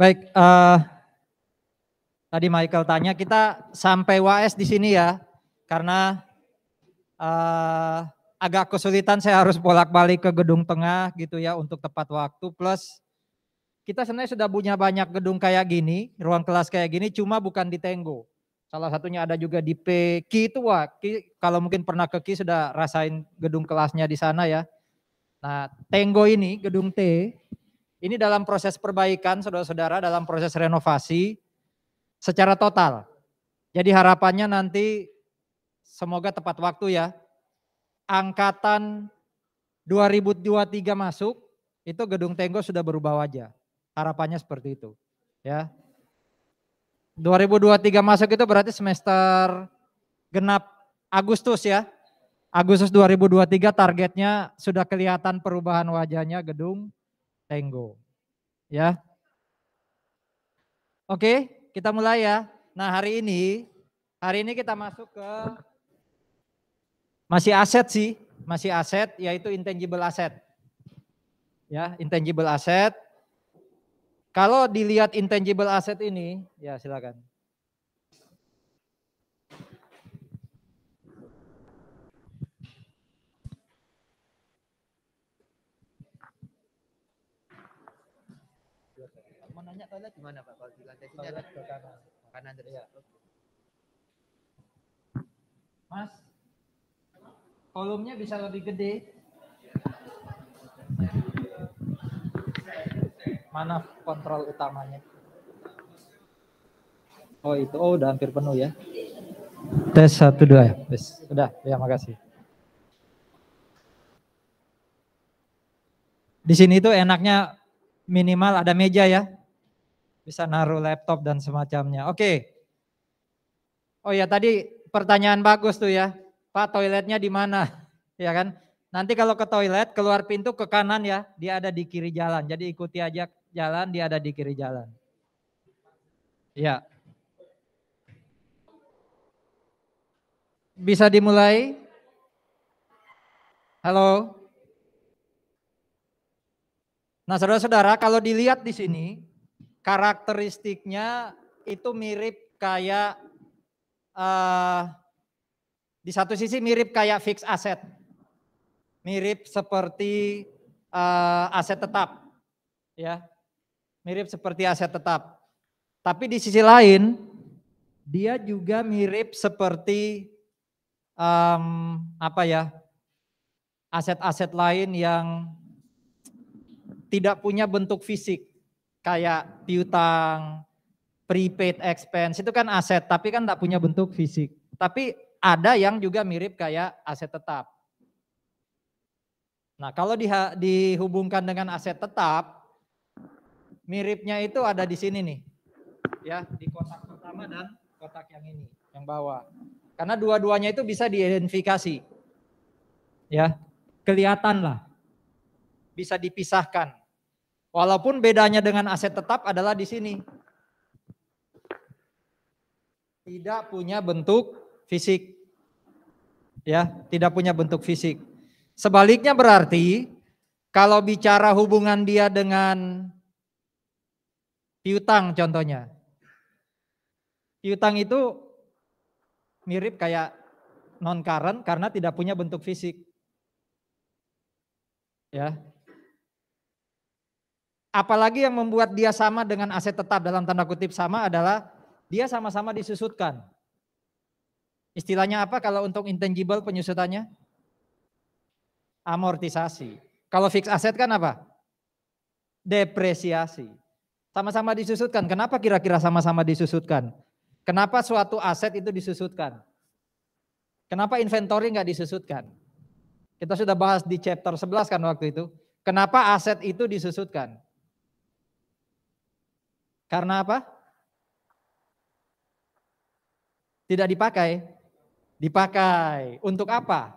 Baik, tadi Michael tanya kita sampai WAS di sini ya, karena agak kesulitan saya harus bolak-balik ke gedung tengah gitu ya untuk tepat waktu, plus kita sebenarnya sudah punya banyak gedung kayak gini, ruang kelas kayak gini, cuma bukan di Tenggo. Salah satunya ada juga di Ki itu, wah, kalau mungkin pernah ke Ki sudah rasain gedung kelasnya di sana ya. Nah, Tenggo ini, gedung T, ini dalam proses perbaikan saudara-saudara, dalam proses renovasi secara total. Jadi harapannya nanti semoga tepat waktu ya. Angkatan 2023 masuk, itu gedung Tenggo sudah berubah wajah. Harapannya seperti itu. Ya. 2023 masuk itu berarti semester genap Agustus ya. Agustus 2023 targetnya sudah kelihatan perubahan wajahnya gedung Tenggo. Ya. Oke, kita mulai ya. Nah, hari ini kita masuk ke masih aset yaitu intangible asset. Ya, intangible asset. Kalau dilihat intangible asset ini, ya silakan. Mau nanya toilet gimana Pak? Kalau di lantai sini ada ke kanan. Kanan terus. Ya. Mas, kolomnya bisa lebih gede. Mana kontrol utamanya? Oh itu, oh udah hampir penuh ya. Tes 1, 2 ya, udah, ya makasih. Di sini tuh enaknya minimal ada meja ya, bisa naruh laptop dan semacamnya. Oke. Oh ya tadi pertanyaan bagus tuh ya, Pak toiletnya di mana? Ya kan? Nanti kalau ke toilet keluar pintu ke kanan ya, dia ada di kiri jalan. Jadi ikuti aja jalan, dia ada di kiri jalan. Ya. Bisa dimulai? Halo. Nah, saudara-saudara, kalau dilihat di sini karakteristiknya itu mirip kayak di satu sisi mirip kayak fixed asset. Mirip seperti aset tetap. Ya. Mirip seperti aset tetap. Tapi di sisi lain dia juga mirip seperti aset-aset lain yang tidak punya bentuk fisik kayak piutang, prepaid expense itu kan aset tapi kan tidak punya bentuk fisik. Tapi ada yang juga mirip kayak aset tetap. Nah kalau dihubungkan dengan aset tetap, miripnya itu ada di sini nih, ya di kotak pertama dan kotak yang ini, yang bawah. Karena dua-duanya itu bisa diidentifikasi, ya kelihatan lah, bisa dipisahkan. Walaupun bedanya dengan aset tetap adalah di sini. Tidak punya bentuk fisik. Ya, tidak punya bentuk fisik. Sebaliknya berarti kalau bicara hubungan dia dengan piutang contohnya. Piutang itu mirip kayak non current karena tidak punya bentuk fisik. Ya. Apalagi yang membuat dia sama dengan aset tetap dalam tanda kutip sama adalah dia sama-sama disusutkan. Istilahnya apa kalau untuk intangible penyusutannya? Amortisasi. Kalau fixed asset kan apa? Depresiasi. Sama-sama disusutkan. Kenapa kira-kira sama-sama disusutkan? Kenapa suatu aset itu disusutkan? Kenapa inventory nggak disusutkan? Kita sudah bahas di chapter 11 kan waktu itu. Kenapa aset itu disusutkan? Karena apa? Tidak dipakai. Dipakai. Untuk apa?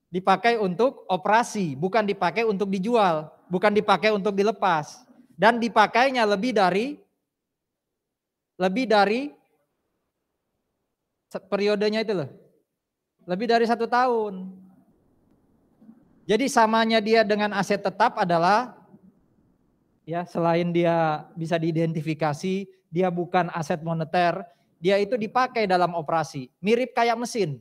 Dipakai untuk operasi, bukan dipakai untuk dijual, bukan dipakai untuk dilepas. Dan dipakainya lebih dari periodenya itu loh. Lebih dari 1 tahun. Jadi samanya dia dengan aset tetap adalah Ya, selain dia bisa diidentifikasi, dia bukan aset moneter, dia itu dipakai dalam operasi. Mirip kayak mesin.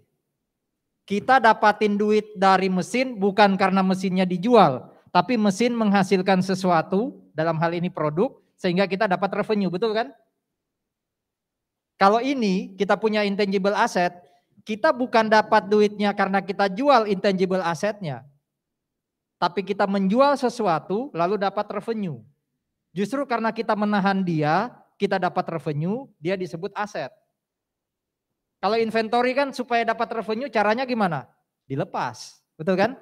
Kita dapatin duit dari mesin bukan karena mesinnya dijual, tapi mesin menghasilkan sesuatu, dalam hal ini produk, sehingga kita dapat revenue, betul kan? Kalau ini kita punya intangible asset, kita bukan dapat duitnya karena kita jual intangible assetnya, tapi kita menjual sesuatu lalu dapat revenue. Justru karena kita menahan dia, kita dapat revenue, dia disebut aset. Kalau inventory kan supaya dapat revenue caranya gimana? Dilepas, betul kan?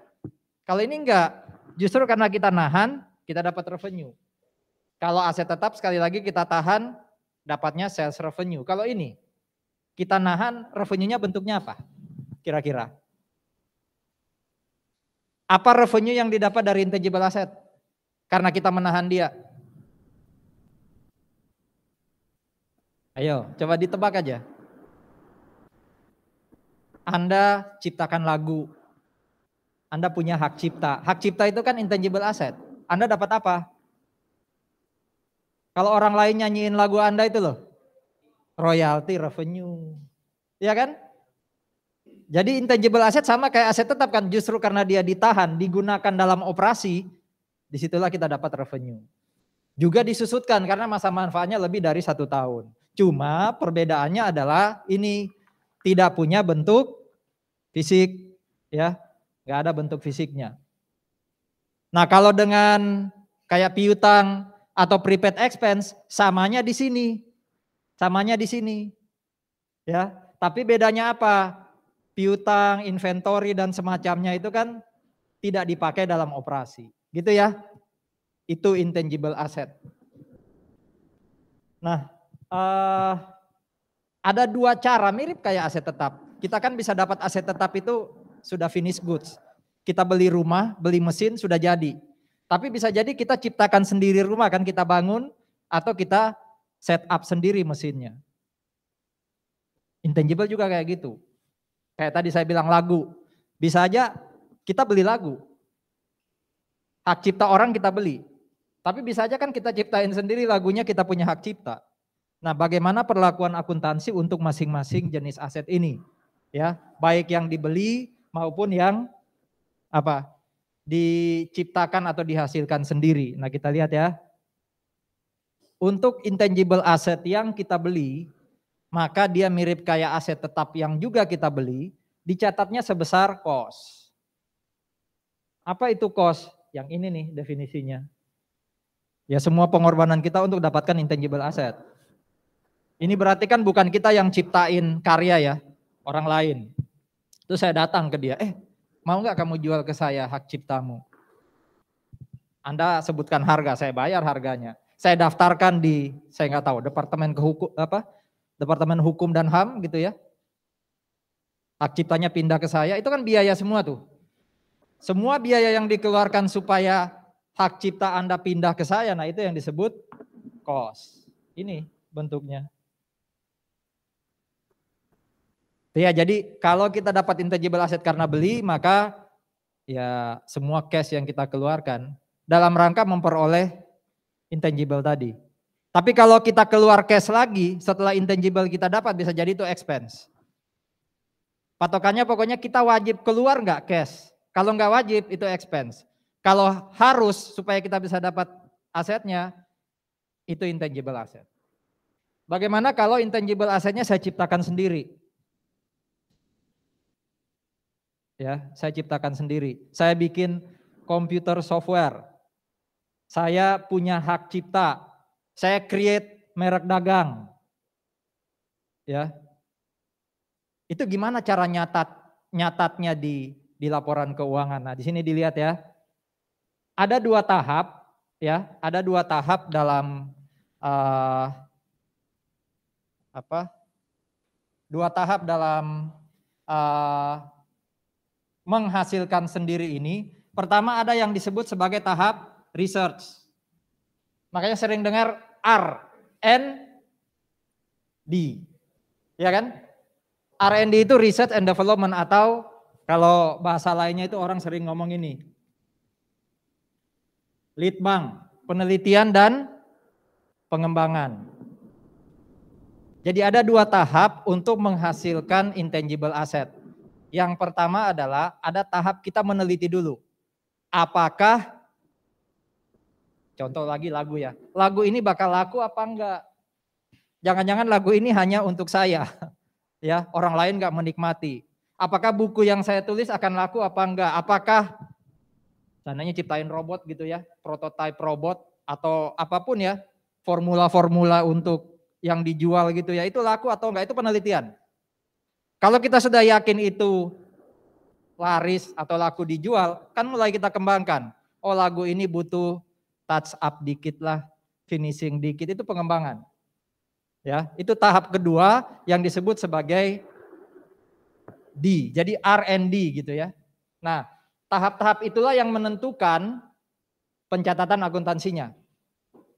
Kalau ini enggak, justru karena kita nahan, kita dapat revenue. Kalau aset tetap sekali lagi kita tahan, dapatnya sales revenue. Kalau ini, kita nahan, revenue-nya bentuknya apa? Kira-kira. Apa revenue yang didapat dari intangible asset? Karena kita menahan dia. Ayo, coba ditebak aja. Anda ciptakan lagu, Anda punya hak cipta. Hak cipta itu kan intangible asset. Anda dapat apa? Kalau orang lain nyanyiin lagu Anda itu loh, royalty, revenue. Iya kan? Jadi intangible asset sama kayak aset tetap kan, justru karena dia ditahan, digunakan dalam operasi, disitulah kita dapat revenue. Juga disusutkan karena masa manfaatnya lebih dari 1 tahun. Cuma perbedaannya adalah ini tidak punya bentuk fisik, ya, nggak ada bentuk fisiknya. Nah kalau dengan kayak piutang atau prepaid expense, samanya di sini, ya. Tapi bedanya apa? Piutang, inventory dan semacamnya itu kan tidak dipakai dalam operasi, gitu ya. Itu intangible asset. Nah, ada 2 cara mirip kayak aset tetap. Kita kan bisa dapat aset tetap itu sudah finish goods. Kita beli rumah, beli mesin sudah jadi. Tapi bisa jadi kita ciptakan sendiri rumah kan, kita bangun atau kita set up sendiri mesinnya. Intangible juga kayak gitu. Kayak tadi saya bilang lagu. Bisa aja kita beli lagu. Hak cipta orang kita beli. Tapi bisa aja kan kita ciptain sendiri lagunya, kita punya hak cipta. Nah, bagaimana perlakuan akuntansi untuk masing-masing jenis aset ini? Ya, baik yang dibeli maupun yang apa? Diciptakan atau dihasilkan sendiri. Nah, kita lihat ya. Untuk intangible asset yang kita beli, maka dia mirip kayak aset tetap yang juga kita beli, dicatatnya sebesar cost. Apa itu cost? Yang ini nih definisinya. Ya, semua pengorbanan kita untuk dapatkan intangible asset. Ini berarti kan bukan kita yang ciptain karya ya, orang lain. Terus saya datang ke dia, mau nggak kamu jual ke saya hak ciptamu? Anda sebutkan harga, saya bayar harganya. Saya daftarkan di, saya nggak tahu, Departemen Hukum dan HAM gitu ya. Hak ciptanya pindah ke saya, itu kan biaya semua tuh. Semua biaya yang dikeluarkan supaya hak cipta Anda pindah ke saya, nah itu yang disebut cost. Ini bentuknya. Ya, jadi kalau kita dapat intangible asset karena beli, maka ya semua cash yang kita keluarkan dalam rangka memperoleh intangible tadi. Tapi kalau kita keluar cash lagi setelah intangible kita dapat, bisa jadi itu expense. Patokannya pokoknya kita wajib keluar nggak cash. Kalau nggak wajib itu expense. Kalau harus supaya kita bisa dapat asetnya, itu intangible asset. Bagaimana kalau intangible assetnya saya ciptakan sendiri? Ya, saya ciptakan sendiri. Saya bikin komputer software. Saya punya hak cipta. Saya create merek dagang. Ya. Itu gimana cara nyatatnya di laporan keuangan? Nah, di sini dilihat ya. Ada 2 tahap ya, ada 2 tahap dalam 2 tahap dalam menghasilkan sendiri ini. Pertama ada yang disebut sebagai tahap research. Makanya sering dengar R&D. Ya kan? R&D itu research and development, atau kalau bahasa lainnya itu orang sering ngomong ini. Lead bank, penelitian dan pengembangan. Jadi ada 2 tahap untuk menghasilkan intangible asset. Yang pertama adalah ada tahap kita meneliti dulu. Apakah, contoh lagi lagu ya, lagu ini bakal laku apa enggak? Jangan-jangan lagu ini hanya untuk saya, ya, orang lain enggak menikmati. Apakah buku yang saya tulis akan laku apa enggak? Apakah seandainya ciptain robot gitu ya, prototype robot atau apapun ya, formula-formula untuk yang dijual gitu ya, itu laku atau enggak, itu penelitian. Kalau kita sudah yakin itu laris atau laku dijual, kan mulai kita kembangkan. Oh, lagu ini butuh touch up dikit lah, finishing dikit, itu pengembangan. Ya, itu tahap kedua yang disebut sebagai D. Jadi R&D gitu ya. Nah, tahap-tahap itulah yang menentukan pencatatan akuntansinya.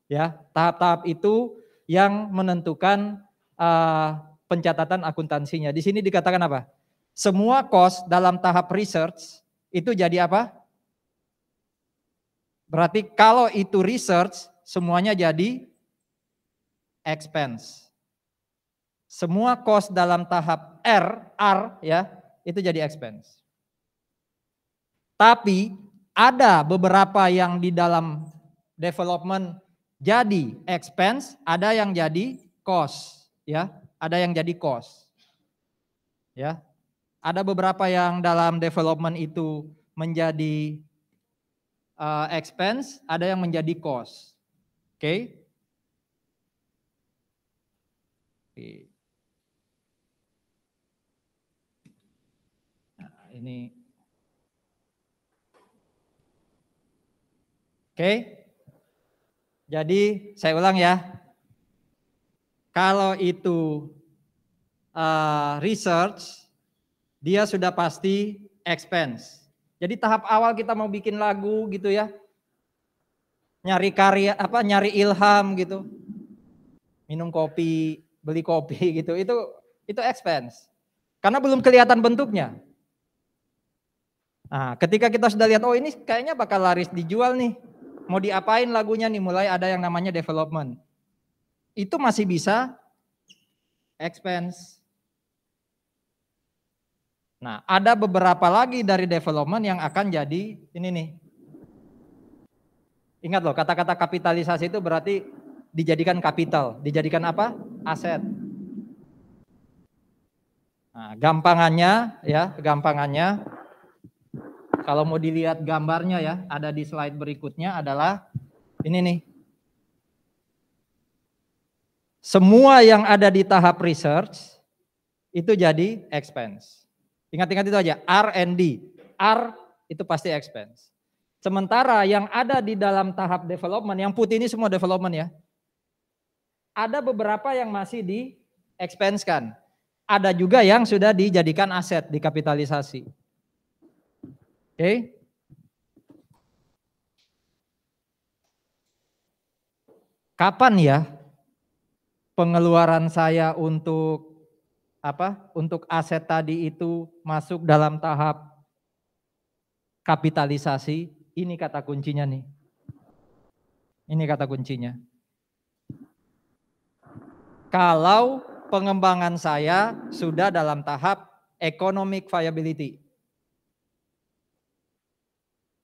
Ya, tahap-tahap itu yang menentukan pencatatan akuntansinya. Di sini dikatakan apa? Semua cost dalam tahap research itu jadi apa? Berarti kalau itu research, semuanya jadi expense. Semua cost dalam tahap R ya, itu jadi expense. Tapi ada beberapa yang di dalam development jadi expense, ada yang jadi cost, ya. Ada yang jadi cost. Ya. Ada beberapa yang dalam development itu menjadi expense, ada yang menjadi cost. Oke. Nah, ini. Oke. Jadi saya ulang ya. Kalau itu research, dia sudah pasti expense. Jadi tahap awal kita mau bikin lagu gitu ya, nyari karya nyari ilham gitu, minum kopi, beli kopi gitu, itu expense. Karena belum kelihatan bentuknya. Nah, ketika kita sudah lihat, oh ini kayaknya bakal laris dijual nih, mau diapain lagunya nih, mulai ada yang namanya development. Itu masih bisa expense. Nah, ada beberapa lagi dari development yang akan jadi ini nih. Ingat loh, kata-kata kapitalisasi itu berarti dijadikan kapital, dijadikan apa? Aset. Nah, gampangannya kalau mau dilihat gambarnya ya, ada di slide berikutnya adalah ini nih. Semua yang ada di tahap research itu jadi expense. Ingat-ingat itu aja, R&D. R itu pasti expense. Sementara yang ada di dalam tahap development, yang putih ini semua development ya. Ada beberapa yang masih di expense kan. Ada juga yang sudah dijadikan aset, dikapitalisasi. Oke. Kapan ya pengeluaran saya untuk untuk aset tadi itu masuk dalam tahap kapitalisasi? Ini kata kuncinya nih. Ini kata kuncinya. Kalau pengembangan saya sudah dalam tahap economic viability.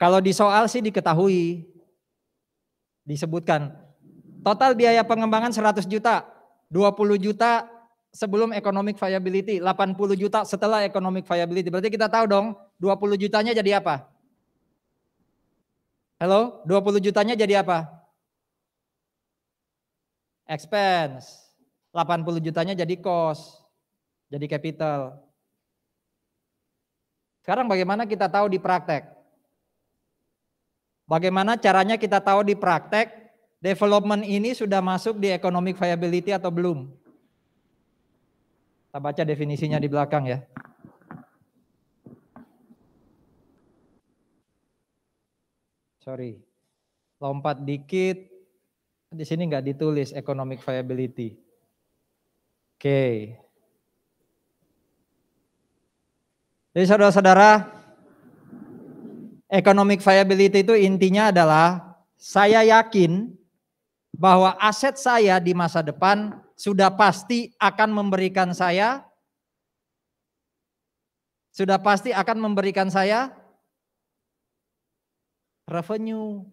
Kalau di soal sih diketahui, disebutkan total biaya pengembangan 100 juta, 20 juta sebelum economic viability, 80 juta setelah economic viability. Berarti kita tahu dong 20 jutanya jadi apa? Halo, 20 jutanya jadi apa? Expense. 80 jutanya jadi cost, jadi capital. Sekarang bagaimana kita tahu di praktek? Bagaimana caranya kita tahu di praktek development ini sudah masuk di economic viability atau belum? Kita baca definisinya di belakang ya. Sorry, lompat dikit. Di sini nggak ditulis economic viability. Oke. Jadi saudara-saudara, economic viability itu intinya adalah saya yakin bahwa aset saya di masa depan sudah pasti akan memberikan saya revenue.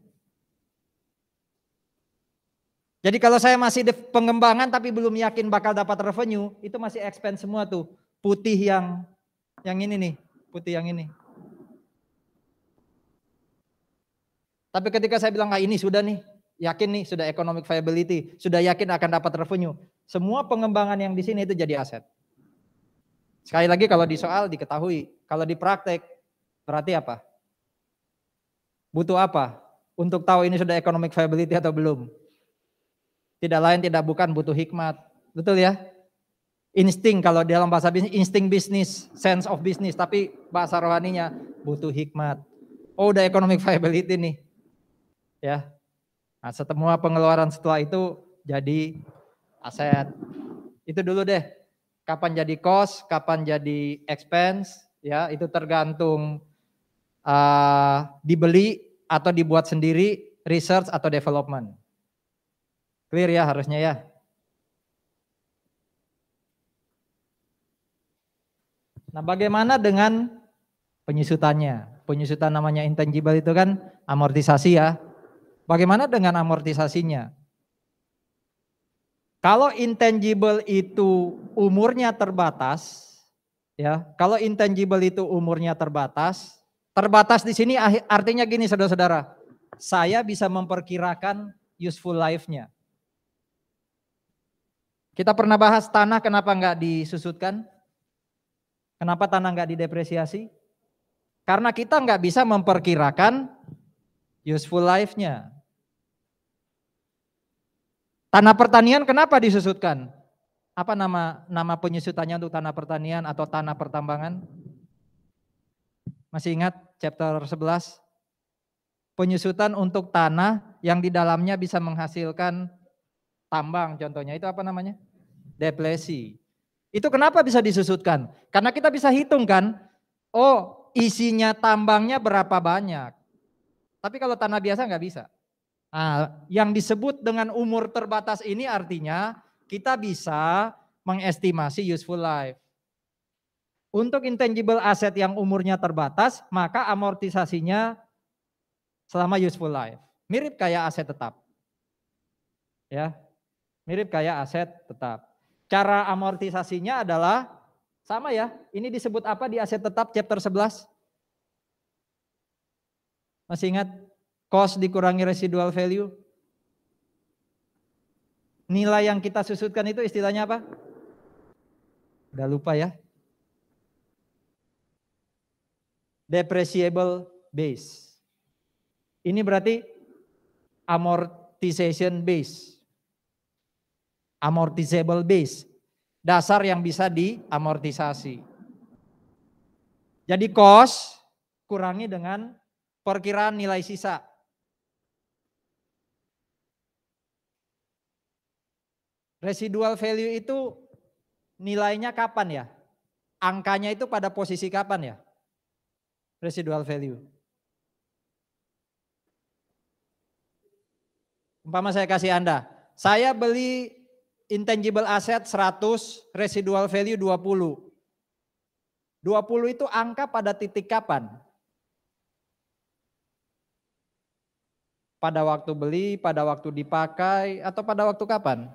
Jadi kalau saya masih di pengembangan tapi belum yakin bakal dapat revenue, itu masih expense semua tuh. Putih yang ini nih, putih yang ini. Tapi ketika saya bilang, ini sudah nih, yakin nih, sudah economic viability, sudah yakin akan dapat revenue. Semua pengembangan yang di sini itu jadi aset. Sekali lagi kalau di soal diketahui, kalau di praktek berarti apa? Butuh apa? Untuk tahu ini sudah economic viability atau belum? Tidak lain tidak bukan butuh hikmat. Betul ya? Insting, kalau dalam bahasa bisnis, insting bisnis, sense of business. Tapi bahasa rohaninya butuh hikmat. Oh udah economic viability nih. Ya. Nah semua pengeluaran setelah itu jadi aset. Itu dulu deh. Kapan jadi cost, kapan jadi expense. Ya, itu tergantung dibeli atau dibuat sendiri, research atau development. Clear ya harusnya ya. Nah bagaimana dengan penyusutannya? Penyusutan namanya intangible itu kan amortisasi ya. Bagaimana dengan amortisasinya? Kalau intangible itu umurnya terbatas, ya. Kalau intangible itu umurnya terbatas di sini artinya gini saudara-saudara. Saya bisa memperkirakan useful life-nya. Kita pernah bahas tanah kenapa enggak disusutkan? Kenapa tanah enggak didepresiasi? Karena kita enggak bisa memperkirakan useful life-nya. Tanah pertanian kenapa disusutkan? Apa nama penyusutannya untuk tanah pertanian atau tanah pertambangan? Masih ingat chapter 11? Penyusutan untuk tanah yang di dalamnya bisa menghasilkan tambang contohnya, itu apa namanya? Depresi. Itu kenapa bisa disusutkan? Karena kita bisa hitung kan, oh isinya tambangnya berapa banyak. Tapi kalau tanah biasa nggak bisa. Nah, yang disebut dengan umur terbatas ini artinya kita bisa mengestimasi useful life. Untuk intangible asset yang umurnya terbatas, maka amortisasinya selama useful life. Mirip kayak aset tetap. Ya. Mirip kayak aset tetap. Cara amortisasinya adalah sama ya. Ini disebut apa di aset tetap chapter 11? Masih ingat? Cost dikurangi residual value. Nilai yang kita susutkan itu istilahnya apa? Udah lupa ya. Depreciable base. Ini berarti amortization base. Amortizable base. Dasar yang bisa diamortisasi. Jadi cost kurangi dengan perkiraan nilai sisa. Residual value itu nilainya kapan ya? Angkanya itu pada posisi kapan ya? Residual value. Umpama saya kasih Anda, saya beli intangible asset 100, residual value 20. 20 itu angka pada titik kapan? Pada waktu beli, pada waktu dipakai, atau pada waktu kapan?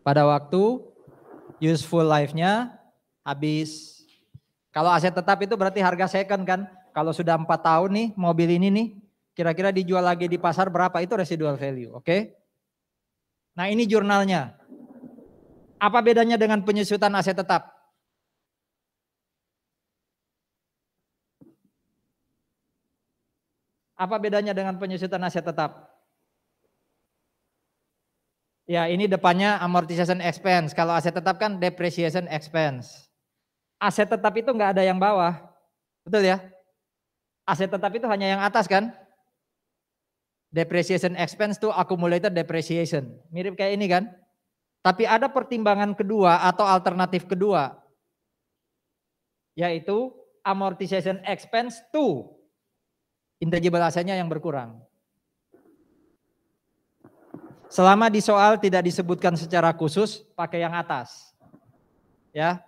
Pada waktu useful life-nya habis. Kalau aset tetap itu berarti harga second kan? Kalau sudah 4 tahun nih mobil ini nih, kira-kira dijual lagi di pasar berapa, itu residual value, oke? Nah ini jurnalnya. Apa bedanya dengan penyusutan aset tetap? Apa bedanya dengan penyusutan aset tetap? Ya ini depannya amortization expense. Kalau aset tetap kan depreciation expense. Aset tetap itu nggak ada yang bawah. Betul ya? Aset tetap itu hanya yang atas kan? Depreciation expense to accumulated depreciation. Mirip kayak ini kan? Tapi ada pertimbangan kedua atau alternatif kedua. Yaitu amortization expense to intangible assetnya yang berkurang. Selama di soal tidak disebutkan secara khusus, pakai yang atas. Ya.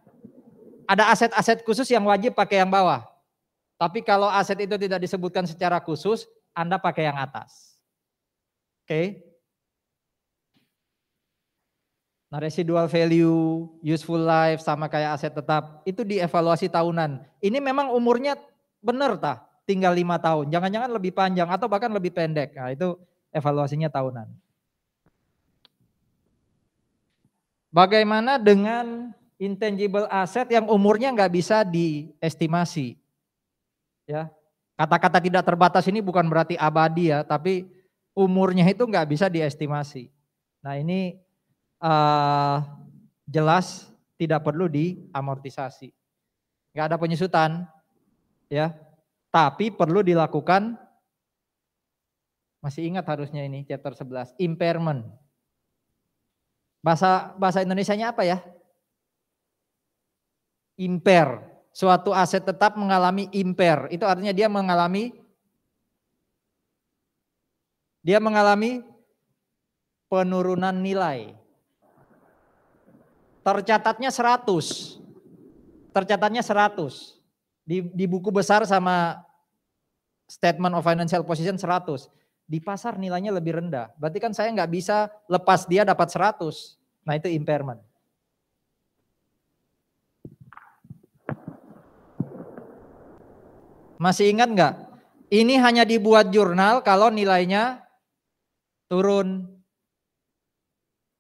Ada aset-aset khusus yang wajib pakai yang bawah. Tapi kalau aset itu tidak disebutkan secara khusus, Anda pakai yang atas. Oke. Nah, residual value, useful life sama kayak aset tetap, itu dievaluasi tahunan. Ini memang umurnya benar tah, tinggal 5 tahun. Jangan-jangan lebih panjang atau bahkan lebih pendek. Nah, itu evaluasinya tahunan. Bagaimana dengan intangible asset yang umurnya nggak bisa diestimasi? Ya, kata-kata tidak terbatas ini bukan berarti abadi ya, tapi umurnya itu nggak bisa diestimasi. Nah ini jelas tidak perlu diamortisasi, nggak ada penyusutan, ya, tapi perlu dilakukan. Masih ingat harusnya ini chapter 11, impairment. Bahasa Indonesianya apa ya? Impair. Suatu aset tetap mengalami impair. Itu artinya dia mengalami penurunan nilai. Tercatatnya 100. Tercatatnya 100. Di buku besar sama statement of financial position 100. Di pasar nilainya lebih rendah. Berarti kan saya nggak bisa lepas dia dapat 100. Nah itu impairment. Masih ingat nggak? Ini hanya dibuat jurnal kalau nilainya turun.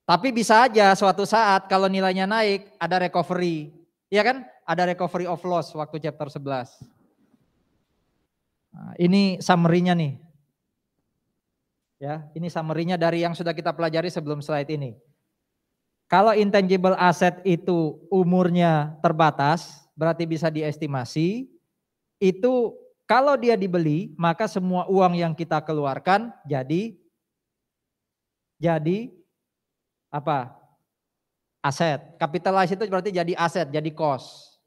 Tapi bisa aja suatu saat kalau nilainya naik ada recovery. Iya kan? Ada recovery of loss waktu chapter 11. Nah, ini summary-nya nih. Ya, ini summary-nya dari yang sudah kita pelajari sebelum slide ini. Kalau intangible asset itu umurnya terbatas, berarti bisa diestimasi. Itu kalau dia dibeli, maka semua uang yang kita keluarkan jadi apa? Aset. Capitalize itu berarti jadi aset, jadi cost.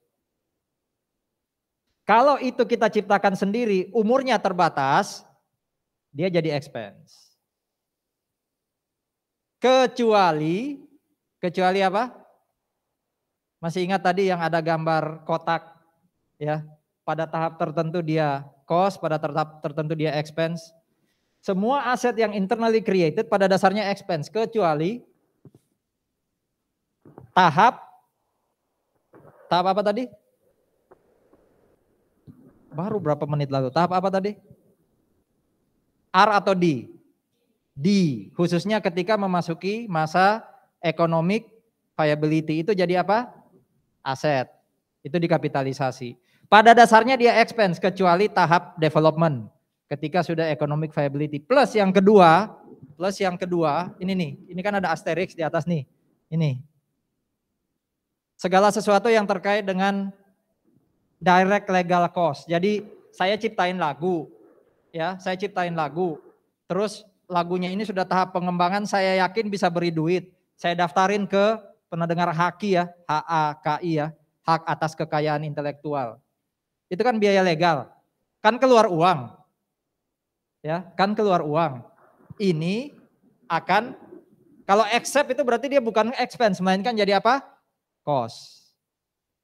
Kalau itu kita ciptakan sendiri, umurnya terbatas, dia jadi expense. Kecuali apa? Masih ingat tadi yang ada gambar kotak, ya? Pada tahap tertentu dia cost, pada tahap tertentu dia expense. Semua aset yang internally created pada dasarnya expense, kecuali tahap apa tadi? Baru berapa menit lalu, tahap apa tadi? R atau D? D, khususnya ketika memasuki masa economic viability, itu jadi apa? Aset, itu dikapitalisasi. Pada dasarnya dia expense, kecuali tahap development, ketika sudah economic viability. Plus yang kedua, ini nih, ini kan ada asterisk di atas nih, ini. Segala sesuatu yang terkait dengan direct legal cost. Jadi saya ciptain lagu, ya, terus lagunya ini sudah tahap pengembangan, saya yakin bisa beri duit. Saya daftarin ke, pernah dengar HAKI ya, HAKI ya, hak atas kekayaan intelektual. Itu kan biaya legal, kan keluar uang, ya, kan keluar uang. Ini akan, kalau accept itu berarti dia bukan expense, melainkan jadi apa? Cost.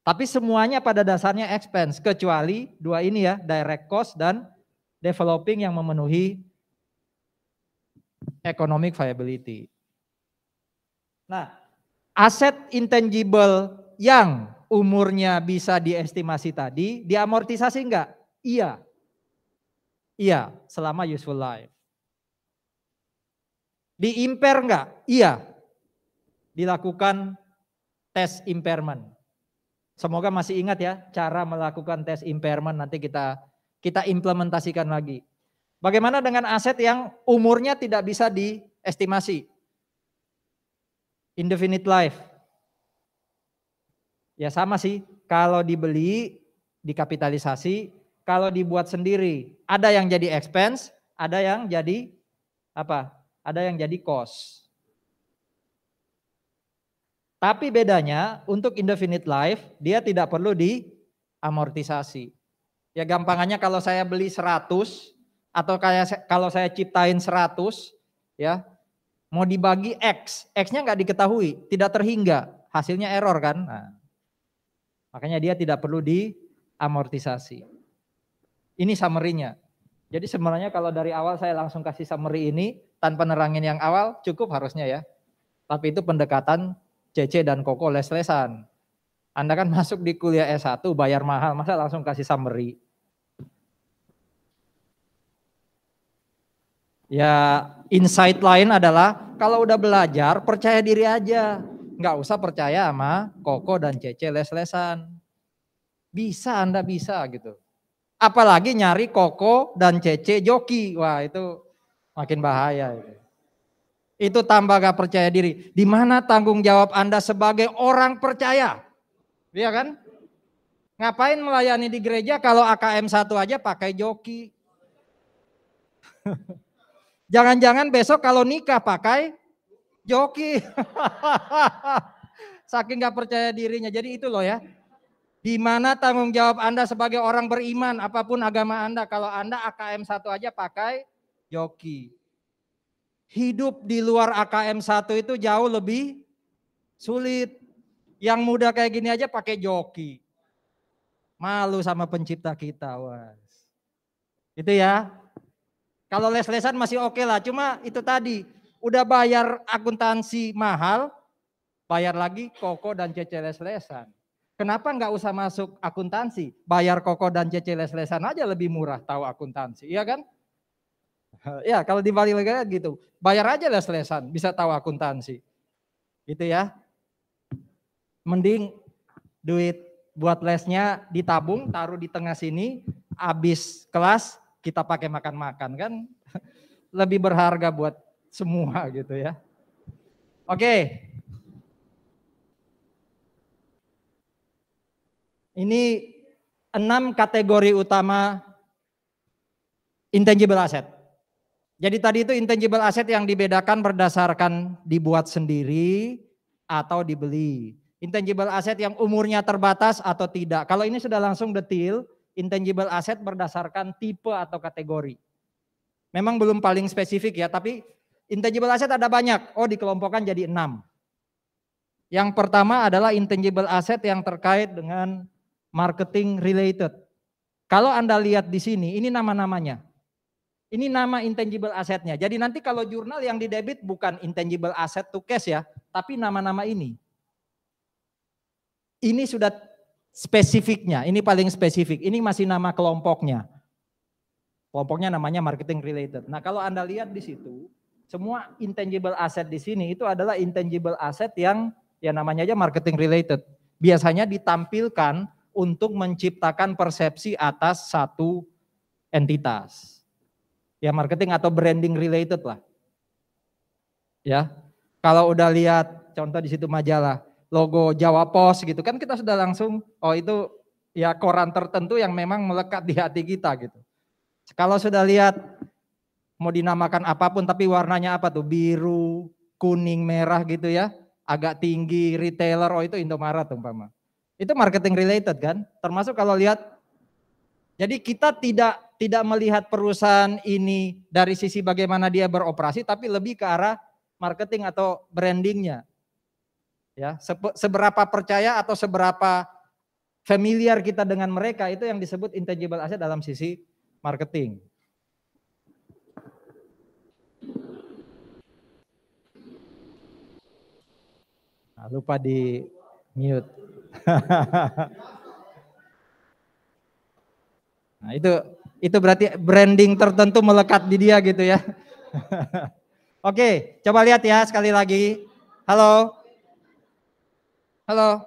Tapi semuanya pada dasarnya expense, kecuali dua ini ya, direct cost dan developing yang memenuhi economic viability. Nah, aset intangible yang umurnya bisa diestimasi tadi, diamortisasi enggak? Iya. Iya, selama useful life. Di-impair enggak? Iya. Dilakukan tes impairment. Semoga masih ingat ya cara melakukan tes impairment, nanti kita implementasikan lagi. Bagaimana dengan aset yang umurnya tidak bisa diestimasi? Indefinite life. Ya sama sih, kalau dibeli, dikapitalisasi, kalau dibuat sendiri, ada yang jadi expense, ada yang jadi apa? Ada yang jadi cost. Tapi bedanya untuk indefinite life dia tidak perlu diamortisasi. Ya gampangannya kalau saya beli 100, Atau kayak kalau saya ciptain 100, ya, mau dibagi X, X-nya nggak diketahui, tidak terhingga, hasilnya error kan. Nah, makanya dia tidak perlu diamortisasi. Ini summary-nya. Jadi sebenarnya kalau dari awal saya langsung kasih summary ini, tanpa nerangin yang awal, cukup harusnya ya. Tapi itu pendekatan CC dan Koko les-lesan. Anda kan masuk di kuliah S1 bayar mahal, masa langsung kasih summary? Ya, insight lain adalah kalau udah belajar percaya diri aja. Nggak usah percaya sama Koko dan CC les-lesan. Bisa, Anda bisa gitu. Apalagi nyari Koko dan CC joki. Wah, itu makin bahaya. Itu tambah gak percaya diri. Di mana tanggung jawab Anda sebagai orang percaya? Iya kan? Ngapain melayani di gereja kalau AKM 1 aja pakai joki? Jangan-jangan besok kalau nikah pakai joki. Saking gak percaya dirinya. Jadi itu loh ya. Di mana tanggung jawab Anda sebagai orang beriman, apapun agama Anda. Kalau Anda AKM 1 aja pakai joki. Hidup di luar AKM 1 itu jauh lebih sulit. Yang muda kayak gini aja pakai joki. Malu sama pencipta kita. Was. Itu ya. Kalau les-lesan masih oke lah. Cuma itu tadi. Udah bayar akuntansi mahal. Bayar lagi Koko dan CC les-lesan. Kenapa nggak usah masuk akuntansi? Bayar Koko dan CC les-lesan aja lebih murah tahu akuntansi. Iya kan? Ya kalau dibalik lagi gitu. Bayar aja les-lesan. Bisa tahu akuntansi. Gitu ya. Mending duit buat lesnya ditabung, taruh di tengah sini, habis kelas kita pakai makan-makan kan, lebih berharga buat semua gitu ya. Oke. Ini 6 kategori utama intangible asset. Jadi tadi itu intangible asset yang dibedakan berdasarkan dibuat sendiri atau dibeli. Intangible asset yang umurnya terbatas atau tidak. Kalau ini sudah langsung detail, intangible asset berdasarkan tipe atau kategori. Memang belum paling spesifik ya, tapi intangible asset ada banyak. Oh, dikelompokkan jadi 6. Yang pertama adalah intangible asset yang terkait dengan marketing related. Kalau Anda lihat di sini, ini nama-namanya. Ini nama intangible assetnya. Jadi nanti kalau jurnal yang didebit bukan intangible asset to cash ya, tapi nama-nama ini. Ini sudah spesifiknya, ini paling spesifik. Ini masih nama kelompoknya. Kelompoknya namanya marketing related. Nah kalau Anda lihat di situ, semua intangible asset di sini itu adalah intangible asset yang ya namanya aja marketing related. Biasanya ditampilkan untuk menciptakan persepsi atas satu entitas. Ya marketing atau branding related lah. Ya, kalau udah lihat contoh di situ majalah, logo Jawa Pos gitu kan kita sudah langsung, oh itu ya koran tertentu yang memang melekat di hati kita gitu. Kalau sudah lihat mau dinamakan apapun tapi warnanya apa tuh, biru, kuning, merah gitu ya, agak tinggi, retailer, oh itu Indomaret umpama. Itu marketing related kan, termasuk kalau lihat, jadi kita tidak melihat perusahaan ini dari sisi bagaimana dia beroperasi, tapi lebih ke arah marketing atau brandingnya. Ya, seberapa percaya atau seberapa familiar kita dengan mereka, itu yang disebut intangible asset dalam sisi marketing. Nah, lupa di mute. Nah, itu berarti branding tertentu melekat di dia gitu ya. Oke, coba lihat ya sekali lagi. Halo. Halo.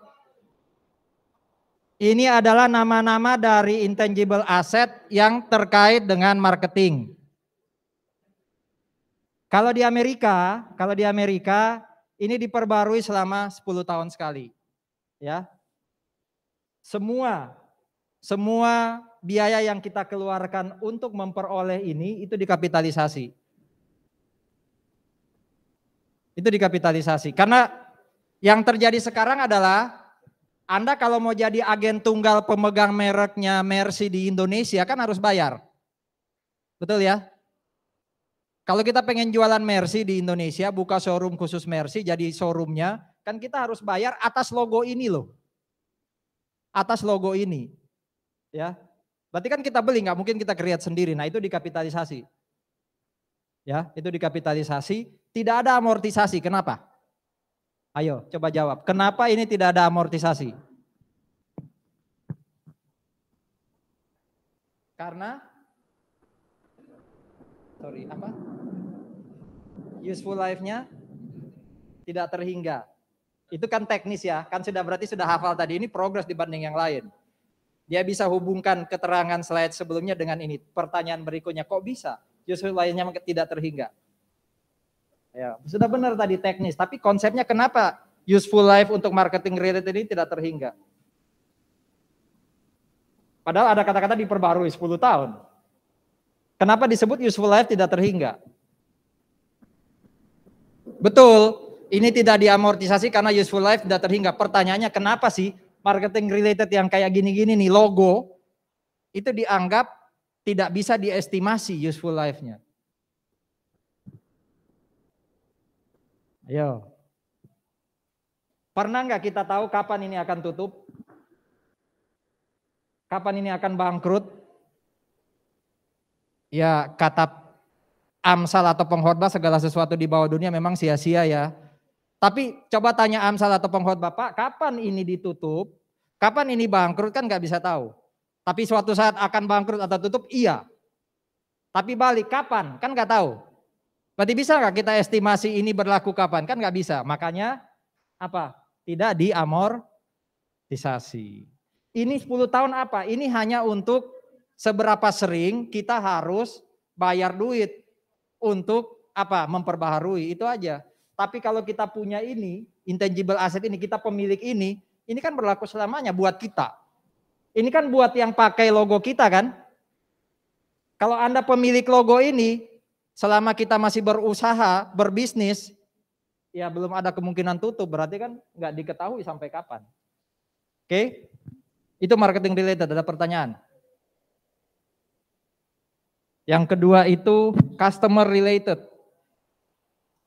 Ini adalah nama-nama dari intangible asset yang terkait dengan marketing. Kalau di Amerika ini diperbarui selama 10 tahun sekali. Ya. Semua biaya yang kita keluarkan untuk memperoleh ini itu dikapitalisasi. Itu dikapitalisasi. Karena yang terjadi sekarang adalah Anda kalau mau jadi agen tunggal pemegang mereknya Mercy di Indonesia kan harus bayar. Betul ya? Kalau kita pengen jualan Mercy di Indonesia, buka showroom khusus Mercy, jadi showroomnya, kan kita harus bayar atas logo ini loh. Atas logo ini. Ya. Berarti kan kita beli, nggak mungkin kita create sendiri. Nah itu dikapitalisasi. Ya, itu dikapitalisasi. Tidak ada amortisasi. Kenapa? Ayo, coba jawab. Kenapa ini tidak ada amortisasi? Karena, useful life-nya tidak terhingga. Itu kan teknis ya, kan berarti sudah hafal tadi, ini progres dibanding yang lain. Dia bisa hubungkan keterangan slide sebelumnya dengan ini. Pertanyaan berikutnya, kok bisa useful life-nya tidak terhingga? Ya, sudah benar tadi teknis, tapi konsepnya kenapa useful life untuk marketing related ini tidak terhingga? Padahal ada kata-kata diperbarui 10 tahun. Kenapa disebut useful life tidak terhingga? Betul, ini tidak diamortisasi karena useful life tidak terhingga. Pertanyaannya kenapa sih marketing related yang kayak gini-gini nih, logo, itu dianggap tidak bisa diestimasi useful life-nya? Ayo. Pernah nggak kita tahu kapan ini akan tutup? Kapan ini akan bangkrut? Ya kata Amsal atau pengkhotbah, segala sesuatu di bawah dunia memang sia-sia ya. Tapi coba tanya Amsal atau pengkhotbah, Pak, kapan ini ditutup? Kapan ini bangkrut? Kan nggak bisa tahu. Tapi suatu saat akan bangkrut atau tutup, iya. Tapi balik kapan? Kan nggak tahu. Berarti bisa nggak kita estimasi ini berlaku kapan? Kan nggak bisa. Makanya apa? Tidak diamortisasi. Ini 10 tahun apa? Ini hanya untuk seberapa sering kita harus bayar duit untuk apa? Memperbaharui, itu aja. Tapi kalau kita punya ini, intangible asset ini, kita pemilik ini kan berlaku selamanya buat kita. Ini kan buat yang pakai logo kita kan? Kalau Anda pemilik logo ini, selama kita masih berusaha, berbisnis, ya belum ada kemungkinan tutup, berarti kan nggak diketahui sampai kapan. Oke? Itu marketing related, ada pertanyaan? Yang kedua itu customer related.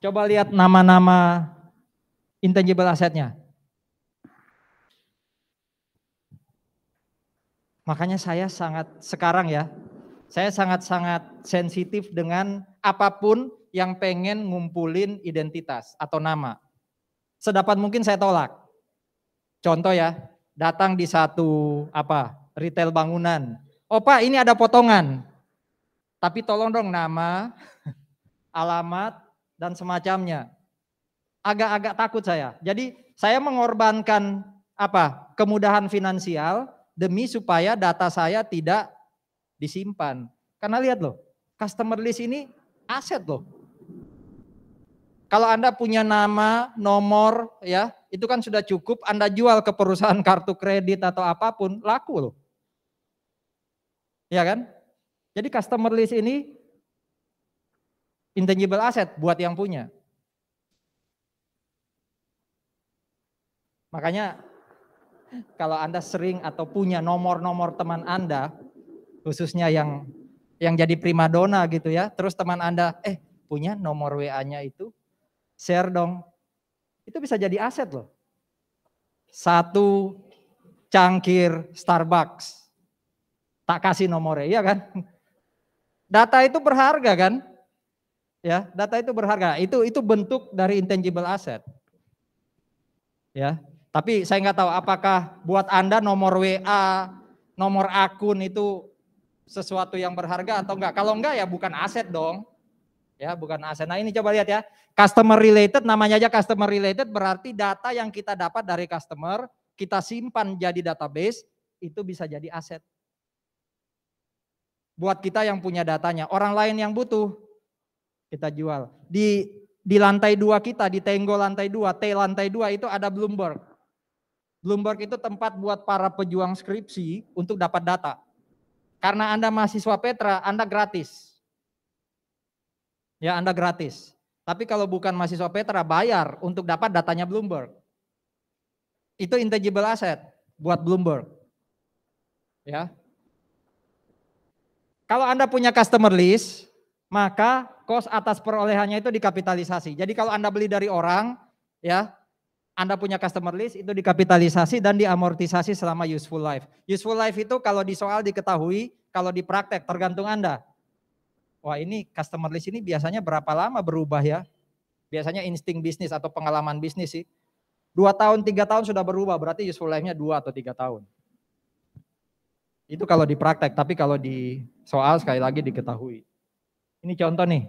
Coba lihat nama-nama intangible assetnya. Makanya saya sangat sensitif dengan apapun yang pengen ngumpulin identitas atau nama. Sedapat mungkin saya tolak. Contoh ya, datang di satu retail bangunan. Oh Pak, ini ada potongan. Tapi tolong dong nama, alamat, dan semacamnya. Agak-agak takut saya. Jadi saya mengorbankan kemudahan finansial demi supaya data saya tidak disimpan. Karena lihat loh, customer list ini aset loh. Kalau Anda punya nama, nomor, ya itu kan sudah cukup. Anda jual ke perusahaan kartu kredit atau apapun, laku loh. Ya kan? Jadi customer list ini intangible asset buat yang punya. Makanya kalau Anda sering atau punya nomor-nomor teman Anda, khususnya yang jadi primadona gitu ya, terus teman Anda punya nomor WA-nya itu, share dong. Itu bisa jadi aset loh. 1 cangkir Starbucks, tak kasih nomornya, iya kan? Data itu berharga kan? Ya, data itu berharga. Itu bentuk dari intangible asset. Ya, tapi saya nggak tahu apakah buat Anda nomor WA, nomor akun itu sesuatu yang berharga atau enggak. Kalau enggak ya bukan aset dong. Ya, bukan aset. Nah, ini coba lihat ya. Customer related, namanya aja customer related, berarti data yang kita dapat dari customer, kita simpan jadi database, itu bisa jadi aset. Buat kita yang punya datanya, orang lain yang butuh, kita jual. Di lantai 2 kita, di Tenggo lantai 2, T lantai 2 itu ada Bloomberg. Bloomberg itu tempat buat para pejuang skripsi untuk dapat data. Karena Anda mahasiswa Petra, Anda gratis. Ya, Anda gratis. Tapi kalau bukan mahasiswa Petra, bayar untuk dapat datanya Bloomberg. Itu intangible asset buat Bloomberg. Ya. Kalau Anda punya customer list, maka cost atas perolehannya itu dikapitalisasi. Jadi kalau Anda beli dari orang, ya, Anda punya customer list itu dikapitalisasi dan diamortisasi selama useful life. Useful life itu kalau di soal diketahui, kalau di praktek tergantung Anda. Wah, ini customer list ini biasanya berapa lama berubah ya? Biasanya insting bisnis atau pengalaman bisnis sih. 2 tahun, 3 tahun sudah berubah, berarti useful life-nya 2 atau 3 tahun. Itu kalau di praktek, tapi kalau di soal sekali lagi diketahui. Ini contoh nih.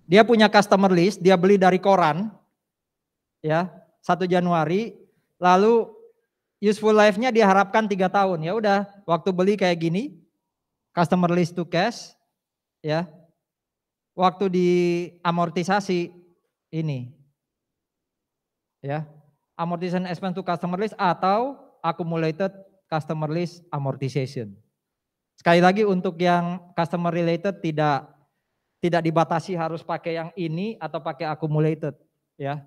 Dia punya customer list, dia beli dari koran, ya 1 Januari, lalu useful life-nya diharapkan 3 tahun. Ya udah, waktu beli kayak gini, customer list to cash, ya. Waktu diamortisasi ini, ya, amortization expense to customer list atau accumulated customer list amortization. Sekali lagi untuk yang customer related tidak dibatasi harus pakai yang ini atau pakai accumulated, ya.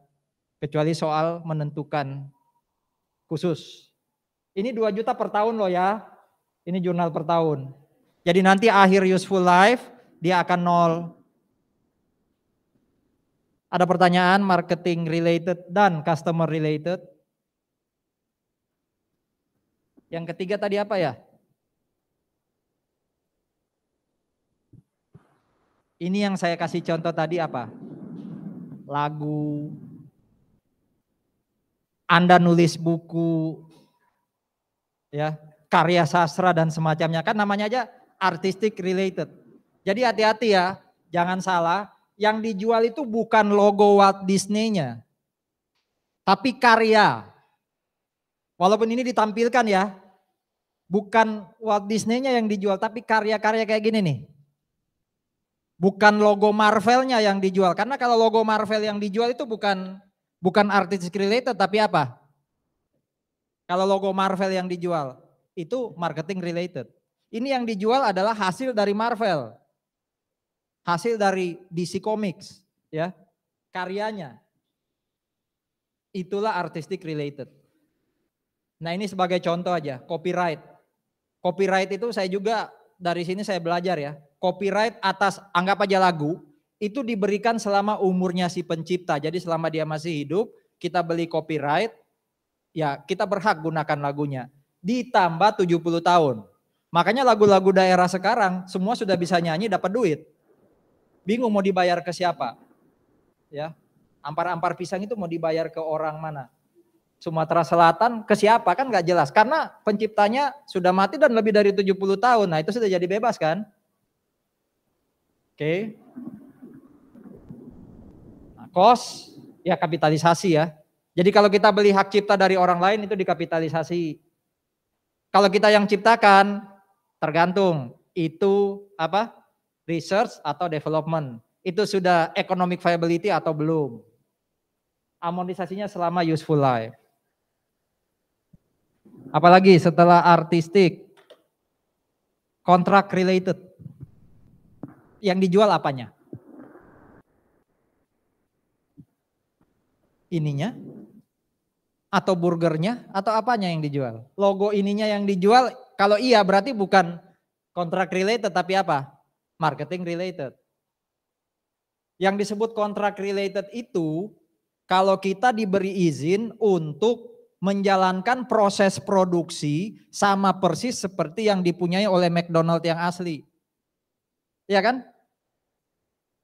Kecuali soal menentukan khusus. Ini 2 juta per tahun loh ya. Ini jurnal per tahun. Jadi nanti akhir useful life dia akan 0. Ada pertanyaan marketing related dan customer related? Yang ketiga tadi apa ya? Ini yang saya kasih contoh tadi apa? Lagu, Anda nulis buku, ya, karya sastra dan semacamnya, kan namanya aja artistic related. Jadi hati-hati ya, jangan salah, yang dijual itu bukan logo Walt Disney-nya, tapi karya. Walaupun ini ditampilkan ya, bukan Walt Disney-nya yang dijual, tapi karya-karya kayak gini nih. Bukan logo Marvel-nya yang dijual, karena kalau logo Marvel yang dijual itu bukan artistic related, tapi apa? Kalau logo Marvel yang dijual, itu marketing related. Ini yang dijual adalah hasil dari Marvel. Hasil dari DC Comics, ya. Karyanya. Itulah artistic related. Nah, ini sebagai contoh aja, copyright. Copyright itu saya juga dari sini saya belajar ya. Copyright atas anggap aja lagu itu diberikan selama umurnya si pencipta. Jadi selama dia masih hidup, kita beli copyright, ya kita berhak gunakan lagunya. Ditambah 70 tahun. Makanya lagu-lagu daerah sekarang semua sudah bisa nyanyi dapat duit. Bingung mau dibayar ke siapa? Ya. Ampar-ampar pisang itu mau dibayar ke orang mana? Sumatera Selatan ke siapa kan nggak jelas. Karena penciptanya sudah mati dan lebih dari 70 tahun. Nah, itu sudah jadi bebas kan? Oke. Nah, cost ya kapitalisasi ya. Jadi kalau kita beli hak cipta dari orang lain itu dikapitalisasi. Kalau kita yang ciptakan tergantung itu apa? Research atau development. Itu sudah economic viability atau belum. Amortisasinya selama useful life. Apalagi setelah artistik, kontrak related. Yang dijual apanya? Ininya? Atau burgernya? Atau apanya yang dijual? Logo ininya yang dijual, kalau iya berarti bukan kontrak related tapi apa? Marketing related. Yang disebut kontrak related itu, kalau kita diberi izin untuk menjalankan proses produksi sama persis seperti yang dipunyai oleh McDonald yang asli. Iya kan?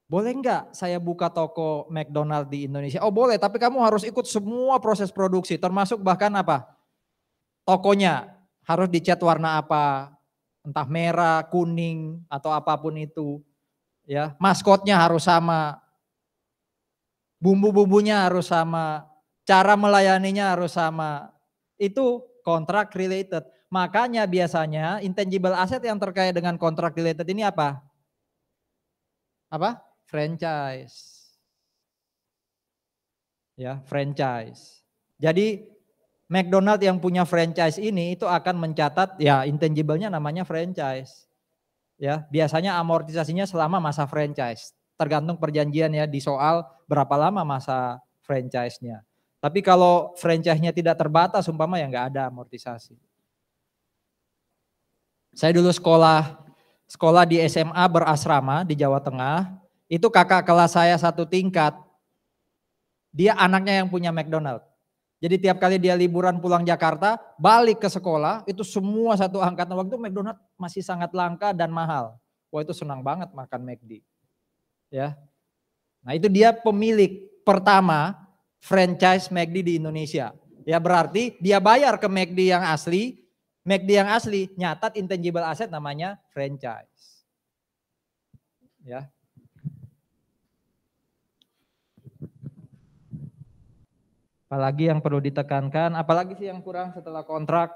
Boleh enggak saya buka toko McDonald di Indonesia? Oh boleh, tapi kamu harus ikut semua proses produksi, termasuk bahkan apa? Tokonya harus dicat warna apa? Entah merah, kuning, atau apapun itu. Ya, maskotnya harus sama. Bumbu-bumbunya harus sama. Cara melayaninya harus sama. Itu kontrak related. Makanya biasanya intangible asset yang terkait dengan kontrak related ini apa? Apa? Franchise. Ya, franchise. Jadi McDonald yang punya franchise ini itu akan mencatat ya intangible-nya namanya franchise. Ya, biasanya amortisasinya selama masa franchise. Tergantung perjanjian ya di soal berapa lama masa franchise-nya. Tapi kalau franchise-nya tidak terbatas umpama ya nggak ada amortisasi. Saya dulu sekolah sekolah di SMA berasrama di Jawa Tengah. Itu kakak kelas saya satu tingkat. Dia anaknya yang punya McDonald. Jadi tiap kali dia liburan pulang Jakarta, balik ke sekolah, itu semua satu angkatan. Waktu itu McDonald masih sangat langka dan mahal. Wah itu senang banget makan McD. Ya. Nah itu dia pemilik pertama franchise McD di Indonesia. Ya berarti dia bayar ke McD yang asli. McD yang asli nyatat intangible asset namanya franchise. Ya. Apalagi yang perlu ditekankan, apalagi sih yang kurang setelah kontrak?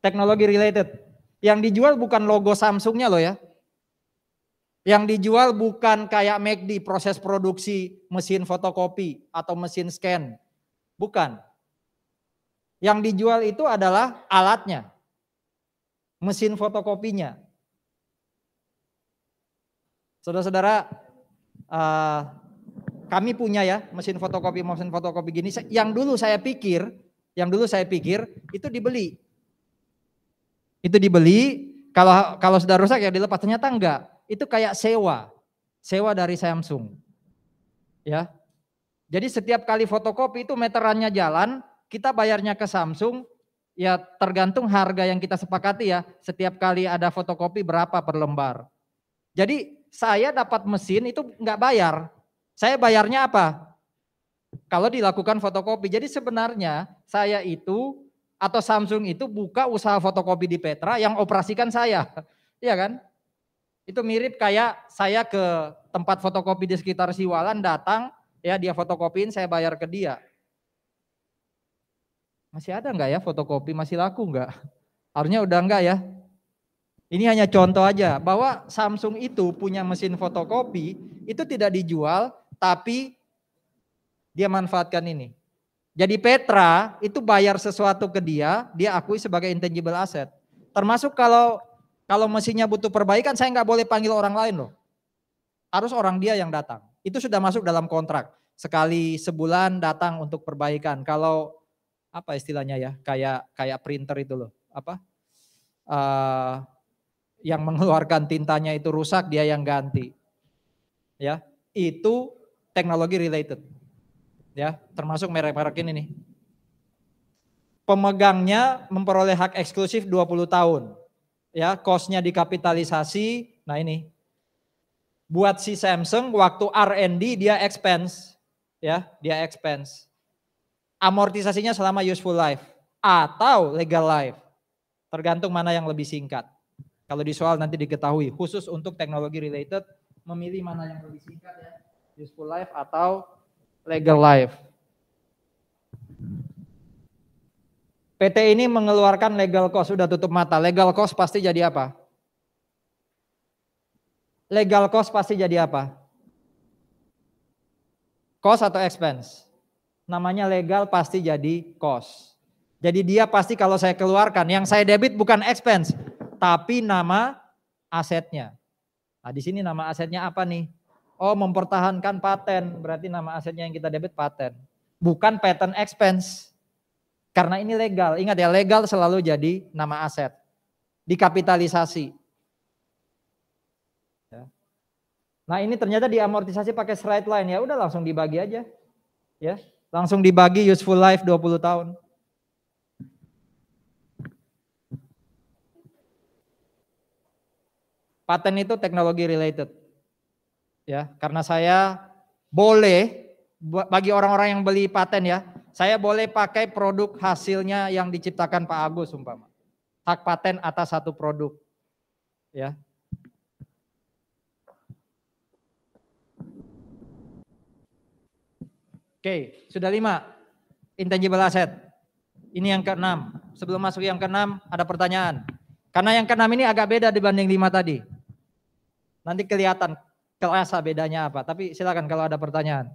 Teknologi related. Yang dijual bukan logo Samsungnya loh ya. Yang dijual bukan kayak McD proses produksi mesin fotokopi atau mesin scan. Bukan. Yang dijual itu adalah alatnya. Mesin fotokopinya. Saudara-saudara, kami punya ya mesin fotokopi gini. Yang dulu saya pikir itu dibeli. Itu dibeli, kalau sudah rusak ya dilepas, ternyata enggak. Itu kayak sewa dari Samsung. Ya. Jadi setiap kali fotokopi itu meterannya jalan, kita bayarnya ke Samsung, ya tergantung harga yang kita sepakati ya. Setiap kali ada fotokopi berapa per lembar. Jadi saya dapat mesin itu enggak bayar. Saya bayarnya apa? Kalau dilakukan fotokopi. Jadi sebenarnya saya itu atau Samsung itu buka usaha fotokopi di Petra yang operasikan saya. Iya kan? Itu mirip kayak saya ke tempat fotokopi di sekitar Siwalan datang, ya dia fotokopiin, saya bayar ke dia. Masih ada enggak ya fotokopi? Masih laku enggak? Harusnya udah enggak ya. Ini hanya contoh aja bahwa Samsung itu punya mesin fotokopi itu tidak dijual tapi dia manfaatkan ini. Jadi Petra itu bayar sesuatu ke dia akui sebagai intangible asset. Termasuk kalau mesinnya butuh perbaikan saya nggak boleh panggil orang lain loh. Harus orang dia yang datang. Itu sudah masuk dalam kontrak. Sekali sebulan datang untuk perbaikan. Kalau apa istilahnya ya kayak printer itu loh. Apa? Yang mengeluarkan tintanya itu rusak dia yang ganti. Ya, itu teknologi related. Ya, termasuk merek-merek ini nih. Pemegangnya memperoleh hak eksklusif 20 tahun. Ya, cost-nya dikapitalisasi. Nah ini. Buat si Samsung waktu R&D dia expense. Ya, dia expense. Amortisasinya selama useful life atau legal life. Tergantung mana yang lebih singkat. Kalau di soal nanti diketahui, khusus untuk teknologi related, memilih mana yang lebih singkat ya, useful life atau legal life. PT ini mengeluarkan legal cost, sudah tutup mata. Legal cost pasti jadi apa? Legal cost pasti jadi apa? Cost atau expense? Namanya legal pasti jadi cost. Jadi dia pasti kalau saya keluarkan, yang saya debit bukan expense, tapi nama asetnya. Nah di sini nama asetnya apa nih? Oh mempertahankan paten, berarti nama asetnya yang kita debit paten. Bukan patent expense. Karena ini legal, ingat ya legal selalu jadi nama aset. Dikapitalisasi. Ya. Nah ini ternyata diamortisasi pakai straight line, ya udah langsung dibagi aja. Ya, langsung dibagi useful life 20 tahun. Paten itu teknologi related. Ya, karena saya boleh bagi orang-orang yang beli paten ya, saya boleh pakai produk hasilnya yang diciptakan Pak Agus umpama. Hak paten atas satu produk. Ya. Oke, sudah 5. Intangible asset. Ini yang ke-6. Sebelum masuk yang ke-6 ada pertanyaan. Karena yang ke-6 ini agak beda dibanding 5 tadi. Nanti kelihatan kerasa bedanya apa. Tapi silakan kalau ada pertanyaan.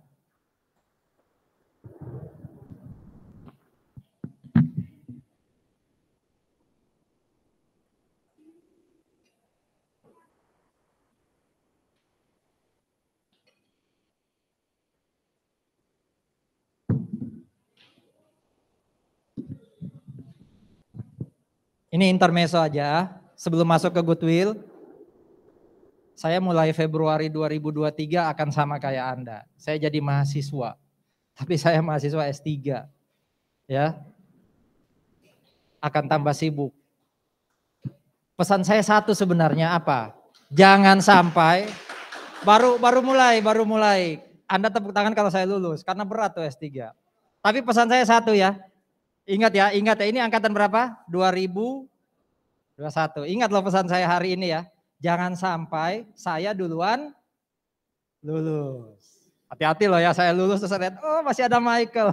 Ini intermezzo aja sebelum masuk ke goodwill. Saya mulai Februari 2023 akan sama kayak Anda. Saya jadi mahasiswa. Tapi saya mahasiswa S3. Ya. Akan tambah sibuk. Pesan saya satu sebenarnya apa? Jangan sampai baru mulai. Anda tepuk tangan kalau saya lulus karena berat tuh S3. Tapi pesan saya satu ya. Ingat ya, ini angkatan berapa? 2021. Ingat loh pesan saya hari ini ya. Jangan sampai saya duluan lulus. Hati-hati loh ya, saya lulus terus saya lihat, oh masih ada Michael.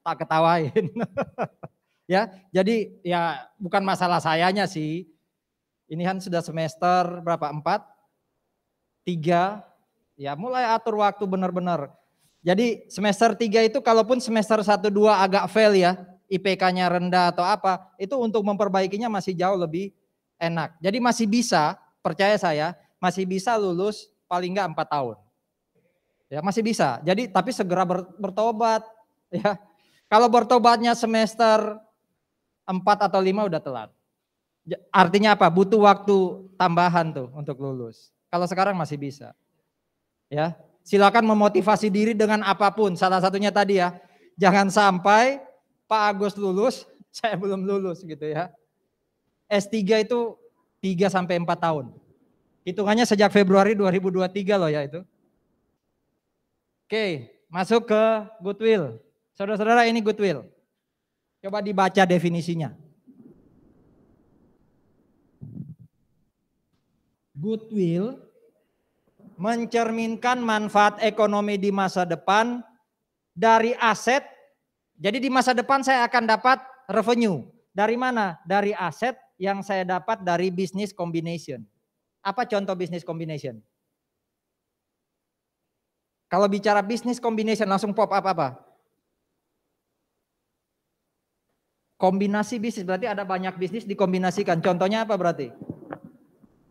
Tak ketawain. Ya, jadi ya bukan masalah sayanya sih. Ini kan sudah semester berapa? 4? 3. Ya mulai atur waktu benar-benar. Jadi semester 3 itu kalaupun semester 1, 2 agak fail ya, IPK-nya rendah atau apa, itu untuk memperbaikinya masih jauh lebih enak. Jadi masih bisa, percaya saya, masih bisa lulus paling enggak 4 tahun. Ya masih bisa. Jadi tapi segera bertobat ya. Kalau bertobatnya semester 4 atau 5 udah telat. Artinya apa? Butuh waktu tambahan tuh untuk lulus. Kalau sekarang masih bisa. Ya, silakan memotivasi diri dengan apapun. Salah satunya tadi ya, jangan sampai Pak Agus lulus, saya belum lulus gitu ya. S3 itu 3 sampai 4 tahun. Hitungannya sejak Februari 2023 loh ya itu. Oke, masuk ke goodwill. Saudara-saudara ini goodwill. Coba dibaca definisinya. Goodwill mencerminkan manfaat ekonomi di masa depan dari aset. Jadi di masa depan saya akan dapat revenue. Dari mana? Dari aset yang saya dapat dari business combination. Apa contoh business combination? Kalau bicara business combination langsung pop up apa? Kombinasi bisnis, berarti ada banyak bisnis dikombinasikan. Contohnya apa berarti?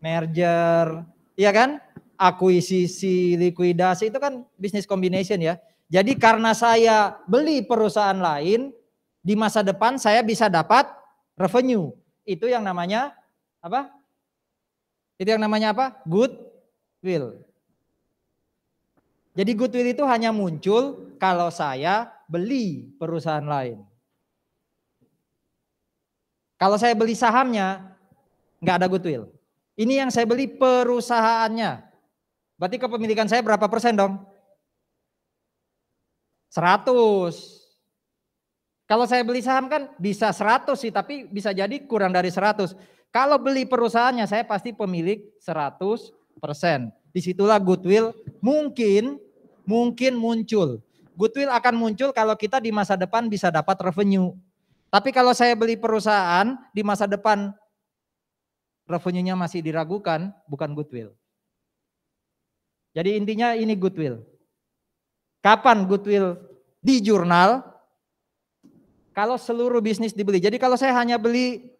Merger, iya kan? Akuisisi, likuidasi, itu kan business combination ya. Jadi karena saya beli perusahaan lain, di masa depan saya bisa dapat revenue. Itu yang namanya apa? Itu yang namanya apa? Goodwill. Jadi goodwill itu hanya muncul kalau saya beli perusahaan lain. Kalau saya beli sahamnya, nggak ada goodwill. Ini yang saya beli perusahaannya. Berarti kepemilikan saya berapa persen dong? 100. Kalau saya beli saham kan bisa 100 sih, tapi bisa jadi kurang dari 100. Kalau beli perusahaannya saya pasti pemilik 100%. Disitulah goodwill mungkin muncul. Goodwill akan muncul kalau kita di masa depan bisa dapat revenue. Tapi kalau saya beli perusahaan di masa depan revenue-nya masih diragukan, bukan goodwill. Jadi intinya ini goodwill. Kapan goodwill di jurnal? Kalau seluruh bisnis dibeli. Jadi kalau saya hanya beli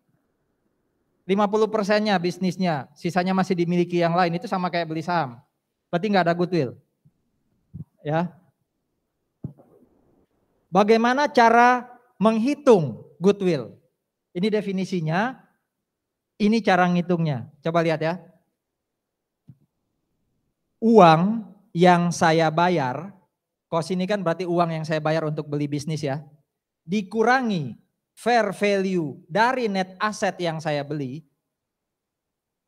50%-nya bisnisnya, sisanya masih dimiliki yang lain, itu sama kayak beli saham. Berarti nggak ada goodwill. Ya. Bagaimana cara menghitung goodwill? Ini definisinya, ini cara ngitungnya. Coba lihat ya. Uang yang saya bayar, cost ini kan berarti uang yang saya bayar untuk beli bisnis ya, dikurangi fair value dari net asset yang saya beli,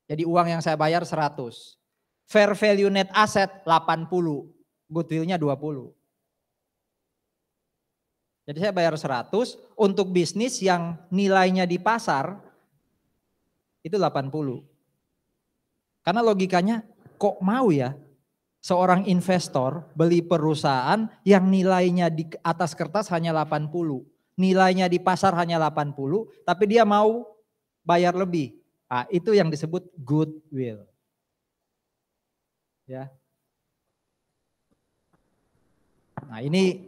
jadi uang yang saya bayar 100, fair value net asset 80, goodwill-nya 20. Jadi saya bayar 100 untuk bisnis yang nilainya di pasar itu 80. Karena logikanya kok mau ya seorang investor beli perusahaan yang nilainya di atas kertas hanya 80. Nilainya di pasar hanya 80, tapi dia mau bayar lebih. Nah, itu yang disebut goodwill. Ya. Nah, ini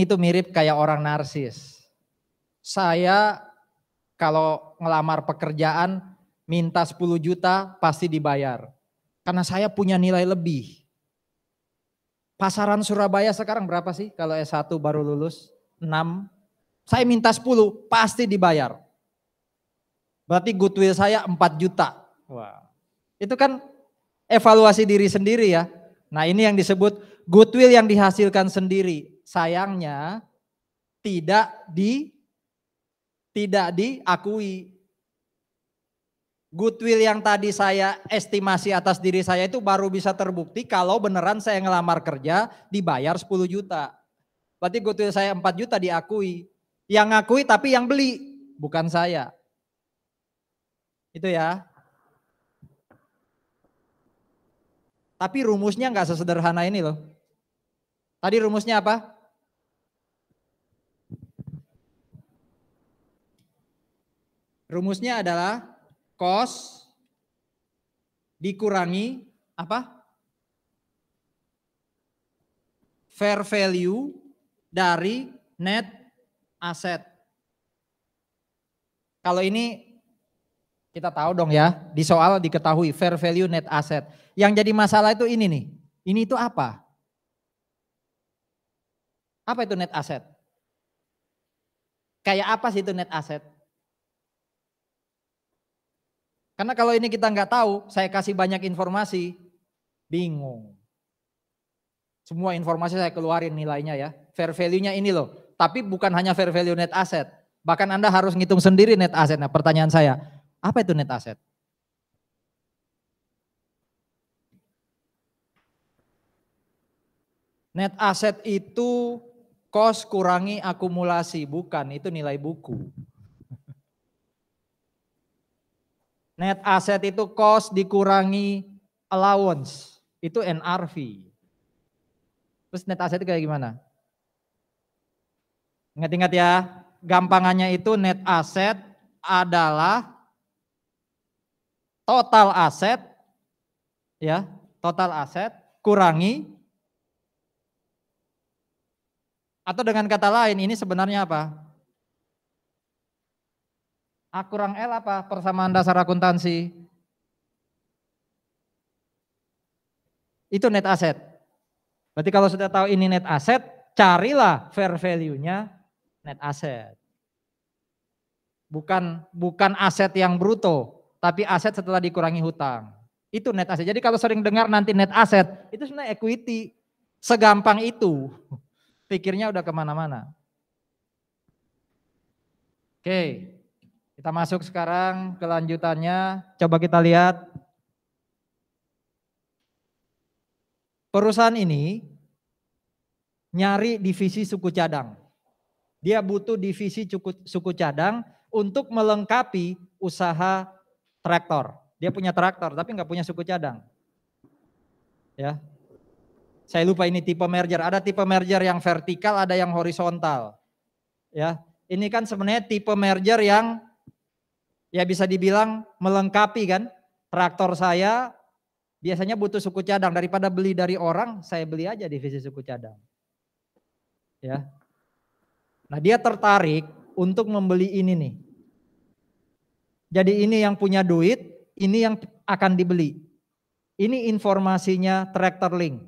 tuh mirip kayak orang narsis. Saya kalau ngelamar pekerjaan minta 10 juta pasti dibayar. Karena saya punya nilai lebih. Pasaran Surabaya sekarang berapa sih kalau S1 baru lulus? 6. Saya minta 10 pasti dibayar. Berarti goodwill saya 4 juta. Wah. Itu kan evaluasi diri sendiri ya. Nah ini yang disebut goodwill yang dihasilkan sendiri. Sayangnya tidak diakui. Goodwill yang tadi saya estimasi atas diri saya itu baru bisa terbukti kalau beneran saya ngelamar kerja dibayar 10 juta. Berarti goodwill saya 4 juta diakui. Yang ngakui tapi yang beli, bukan saya. Itu ya. Tapi rumusnya nggak sesederhana ini loh. Tadi rumusnya apa? Rumusnya adalah cost dikurangi apa? Fair value dari net asset. Kalau ini kita tahu dong ya, di soal diketahui fair value net asset. Yang jadi masalah itu ini nih. Ini itu apa? Apa itu net asset? Kayak apa sih itu net asset? Karena kalau ini kita nggak tahu, saya kasih banyak informasi, bingung. Semua informasi saya keluarin nilainya ya. Fair value-nya ini loh. Tapi bukan hanya fair value net asset. Bahkan Anda harus ngitung sendiri net asset. Nah pertanyaan saya, apa itu net asset? Net asset itu cost kurangi akumulasi, bukan itu nilai buku. Net asset itu cost dikurangi allowance, itu NRV. Terus net asset itu kayak gimana? Ingat-ingat ya, gampangannya itu net asset adalah total aset, ya, total aset kurangi, atau dengan kata lain ini sebenarnya apa? A kurang L apa? Persamaan dasar akuntansi. Itu net asset. Berarti kalau sudah tahu ini net asset, carilah fair value-nya net asset. Bukan aset yang bruto, tapi aset setelah dikurangi hutang. Itu net asset. Jadi kalau sering dengar nanti net asset, itu sebenarnya equity. Segampang itu. Pikirnya udah kemana-mana. Oke. Kita masuk sekarang ke lanjutannya. Coba kita lihat. Perusahaan ini nyari divisi suku cadang. Dia butuh divisi suku cadang untuk melengkapi usaha traktor. Dia punya traktor tapi nggak punya suku cadang. Ya. Saya lupa ini tipe merger. Ada tipe merger yang vertikal, ada yang horizontal. Ya. Ini kan sebenarnya tipe merger yang ya bisa dibilang melengkapi kan. Traktor saya biasanya butuh suku cadang, daripada beli dari orang, saya beli aja divisi suku cadang. Ya. Nah, dia tertarik untuk membeli ini nih. Jadi ini yang punya duit, ini yang akan dibeli. Ini informasinya Tractor Link.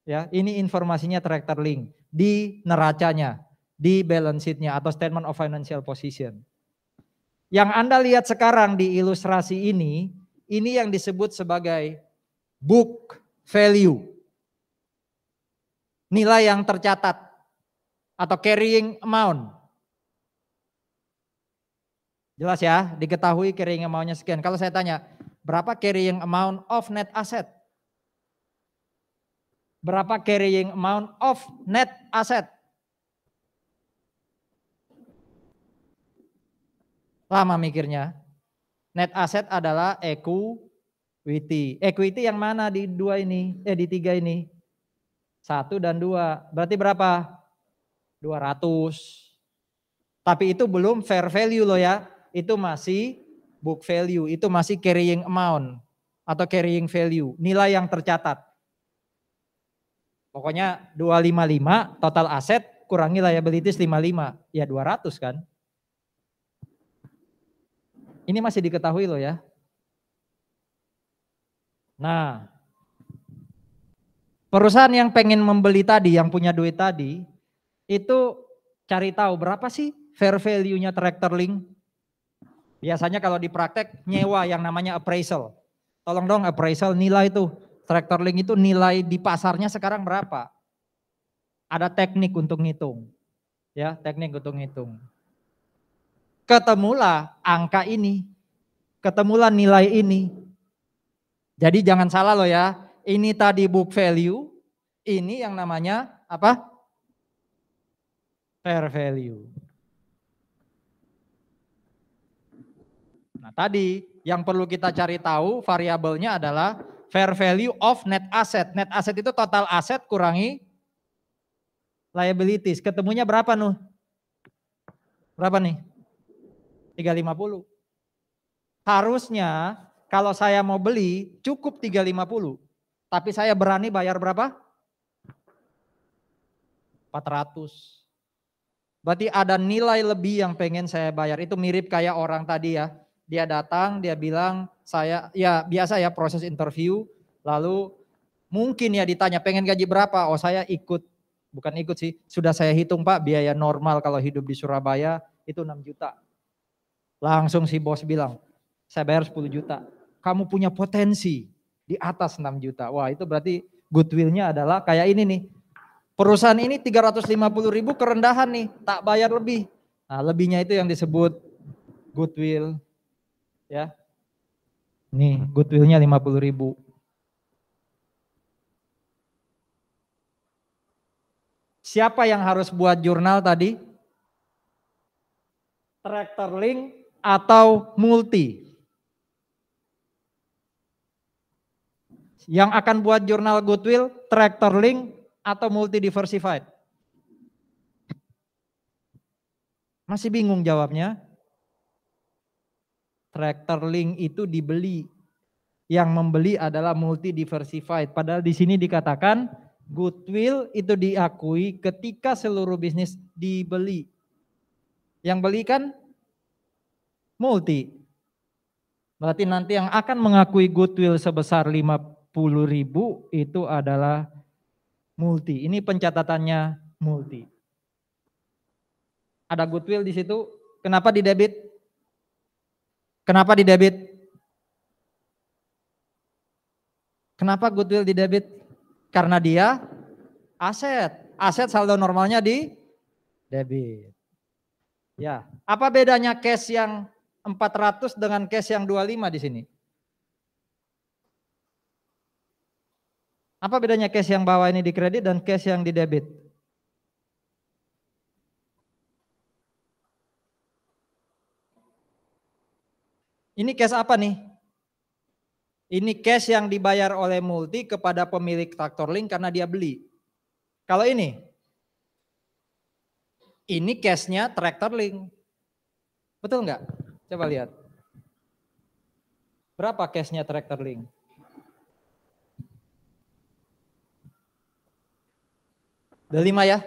Ya, ini informasinya Tractor Link di neracanya, di balance sheet-nya atau statement of financial position. Yang Anda lihat sekarang di ilustrasi ini yang disebut sebagai book value. Nilai yang tercatat atau carrying amount. Jelas ya, diketahui carrying amount-nya sekian. Kalau saya tanya, berapa carrying amount of net asset? Berapa carrying amount of net asset? Lama mikirnya. Net asset adalah equity. Equity yang mana di dua ini? Di tiga ini? 1 dan 2. Berarti berapa? 200. Tapi itu belum fair value loh ya. Itu masih book value. Itu masih carrying amount atau carrying value. Nilai yang tercatat. Pokoknya 255 total aset kurangi liabilities 55. Ya 200 kan. Ini masih diketahui loh ya. Nah, perusahaan yang pengen membeli tadi, yang punya duit tadi, itu cari tahu berapa sih fair value-nya Tractor Link. Biasanya kalau di praktek nyewa yang namanya appraisal. Tolong dong appraisal nilai tuh. Tractor link itu nilai di pasarnya sekarang berapa? Ada teknik untuk ngitung. Ya, teknik untuk ngitung. Ketemulah angka ini. Ketemulah nilai ini. Jadi jangan salah loh ya. Ini tadi book value, ini yang namanya apa? Fair value. Nah, tadi yang perlu kita cari tahu variabelnya adalah fair value of net asset. Net asset itu total aset kurangi liabilities. Ketemunya berapa Nuh? Berapa nih? 350. Harusnya kalau saya mau beli cukup 350. Tapi saya berani bayar berapa? 400. Berarti ada nilai lebih yang pengen saya bayar. Itu mirip kayak orang tadi ya. Dia datang, dia bilang saya, ya biasa ya proses interview. Lalu mungkin ya ditanya pengen gaji berapa? Oh saya ikut, bukan ikut sih. Sudah saya hitung Pak biaya normal kalau hidup di Surabaya itu 6 juta. Langsung si bos bilang, saya bayar 10 juta. Kamu punya potensi di atas 6 juta. Wah itu berarti goodwill-nya adalah kayak ini nih. Perusahaan ini 350.000 kerendahan nih, tak bayar lebih. Nah lebihnya itu yang disebut goodwill. Ya, nih goodwill-nya 50.000. Siapa yang harus buat jurnal tadi? Tractor link atau multi? Yang akan buat jurnal goodwill, tractor link atau multi diversified? Masih bingung jawabnya? Tractor link itu dibeli. Yang membeli adalah multi diversified. Padahal di sini dikatakan goodwill itu diakui ketika seluruh bisnis dibeli. Yang beli kan multi. Berarti nanti yang akan mengakui goodwill sebesar 50.000 itu adalah multi. Ini pencatatannya multi. Ada goodwill di situ. Kenapa di debit? Kenapa di debit? Kenapa goodwill di debit? Karena dia aset. Aset saldo normalnya di debit. Ya, apa bedanya cash yang 400 dengan cash yang 25 di sini? Apa bedanya cash yang bawah ini di kredit dan cash yang di debit? Ini cash apa nih? Ini cash yang dibayar oleh multi kepada pemilik traktor link karena dia beli. Kalau ini cashnya traktor link. Betul nggak? Coba lihat. Berapa cashnya traktor link? Udah 5 ya?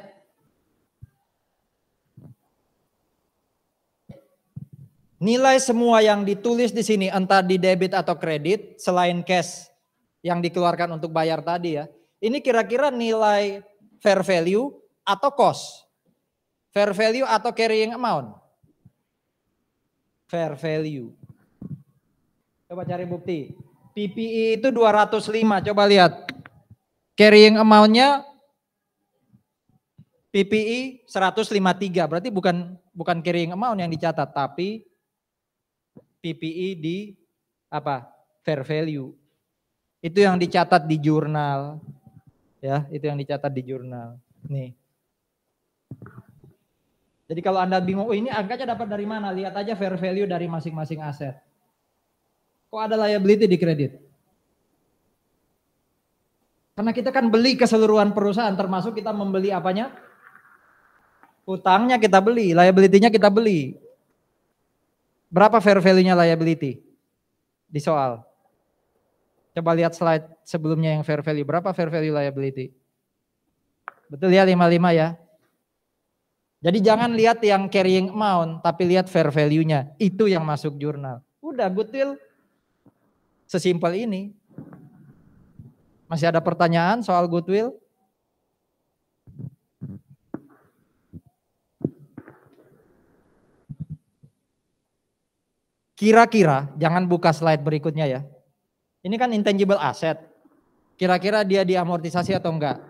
Nilai semua yang ditulis di sini entah di debit atau kredit selain cash yang dikeluarkan untuk bayar tadi ya. Ini kira-kira nilai fair value atau cost? Fair value atau carrying amount? Fair value. Coba cari bukti. PPE itu 205, coba lihat. Carrying amount-nya PPE 153, berarti bukan carrying amount yang dicatat, tapi PPE di apa? Fair value. Itu yang dicatat di jurnal. Ya, itu yang dicatat di jurnal. Nih. Jadi kalau Anda bingung, oh ini angkanya dapat dari mana? Lihat aja fair value dari masing-masing aset. Kok ada liability di kredit? Karena kita kan beli keseluruhan perusahaan, termasuk kita membeli apanya? Utangnya kita beli, liability-nya kita beli. Berapa fair value-nya liability? Di soal. Coba lihat slide sebelumnya yang fair value. Berapa fair value liability? Betul ya 55 ya? Jadi jangan lihat yang carrying amount, tapi lihat fair value-nya. Itu yang masuk jurnal. Udah goodwill sesimpel ini. Masih ada pertanyaan soal goodwill? Kira-kira, jangan buka slide berikutnya ya. Ini kan intangible asset. Kira-kira dia diamortisasi atau enggak?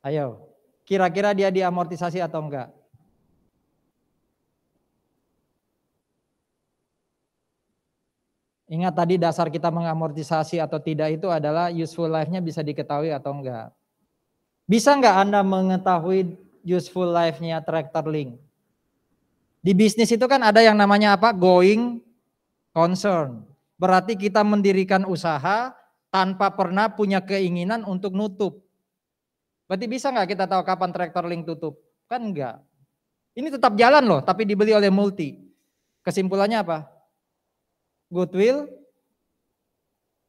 Ayo, kira-kira dia diamortisasi atau enggak? Ingat tadi dasar kita mengamortisasi atau tidak itu adalah useful life-nya bisa diketahui atau enggak. Bisa enggak Anda mengetahui useful life-nya tractor link? Di bisnis itu kan ada yang namanya apa? Going concern. Berarti kita mendirikan usaha tanpa pernah punya keinginan untuk nutup. Berarti bisa enggak kita tahu kapan tractor link tutup? Kan enggak. Ini tetap jalan loh, tapi dibeli oleh multi. Kesimpulannya apa? Goodwill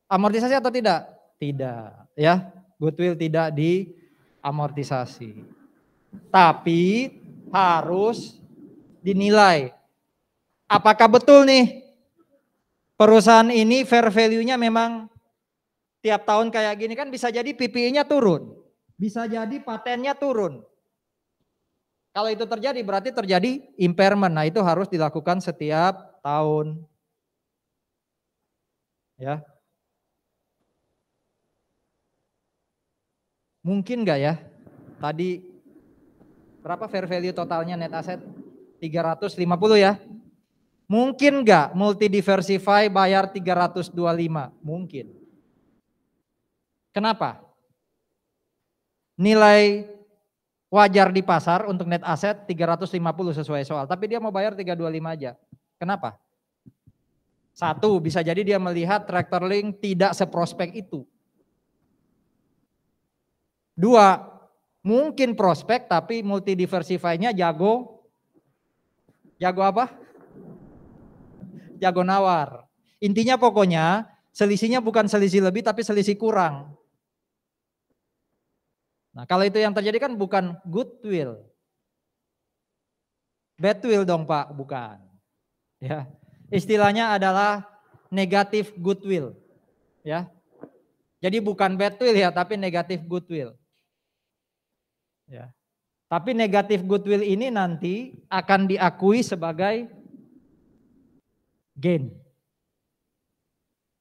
amortisasi atau tidak? Tidak, ya. Goodwill tidak diamortisasi. Tapi harus dinilai. Apakah betul nih perusahaan ini fair value-nya memang tiap tahun kayak gini, kan bisa jadi PPI-nya turun. Bisa jadi patennya turun. Kalau itu terjadi berarti terjadi impairment. Nah, itu harus dilakukan setiap tahun. Ya. Mungkin enggak ya? Tadi berapa fair value totalnya net asset? 350 ya. Mungkin enggak multi diversify bayar 325? Mungkin. Kenapa? Nilai wajar di pasar untuk net asset 350 sesuai soal, tapi dia mau bayar 325 aja. Kenapa? Satu, bisa jadi dia melihat tractor link tidak seprospek itu. Dua, mungkin prospek tapi multi diversify-nya jago. Jago apa? Jago nawar. Intinya pokoknya selisihnya bukan selisih lebih tapi selisih kurang. Nah, kalau itu yang terjadi kan bukan goodwill. Badwill dong Pak, bukan. Ya. Istilahnya adalah negatif goodwill. Ya. Jadi bukan badwill ya, tapi negatif goodwill. Ya. Tapi negatif goodwill ini nanti akan diakui sebagai gain.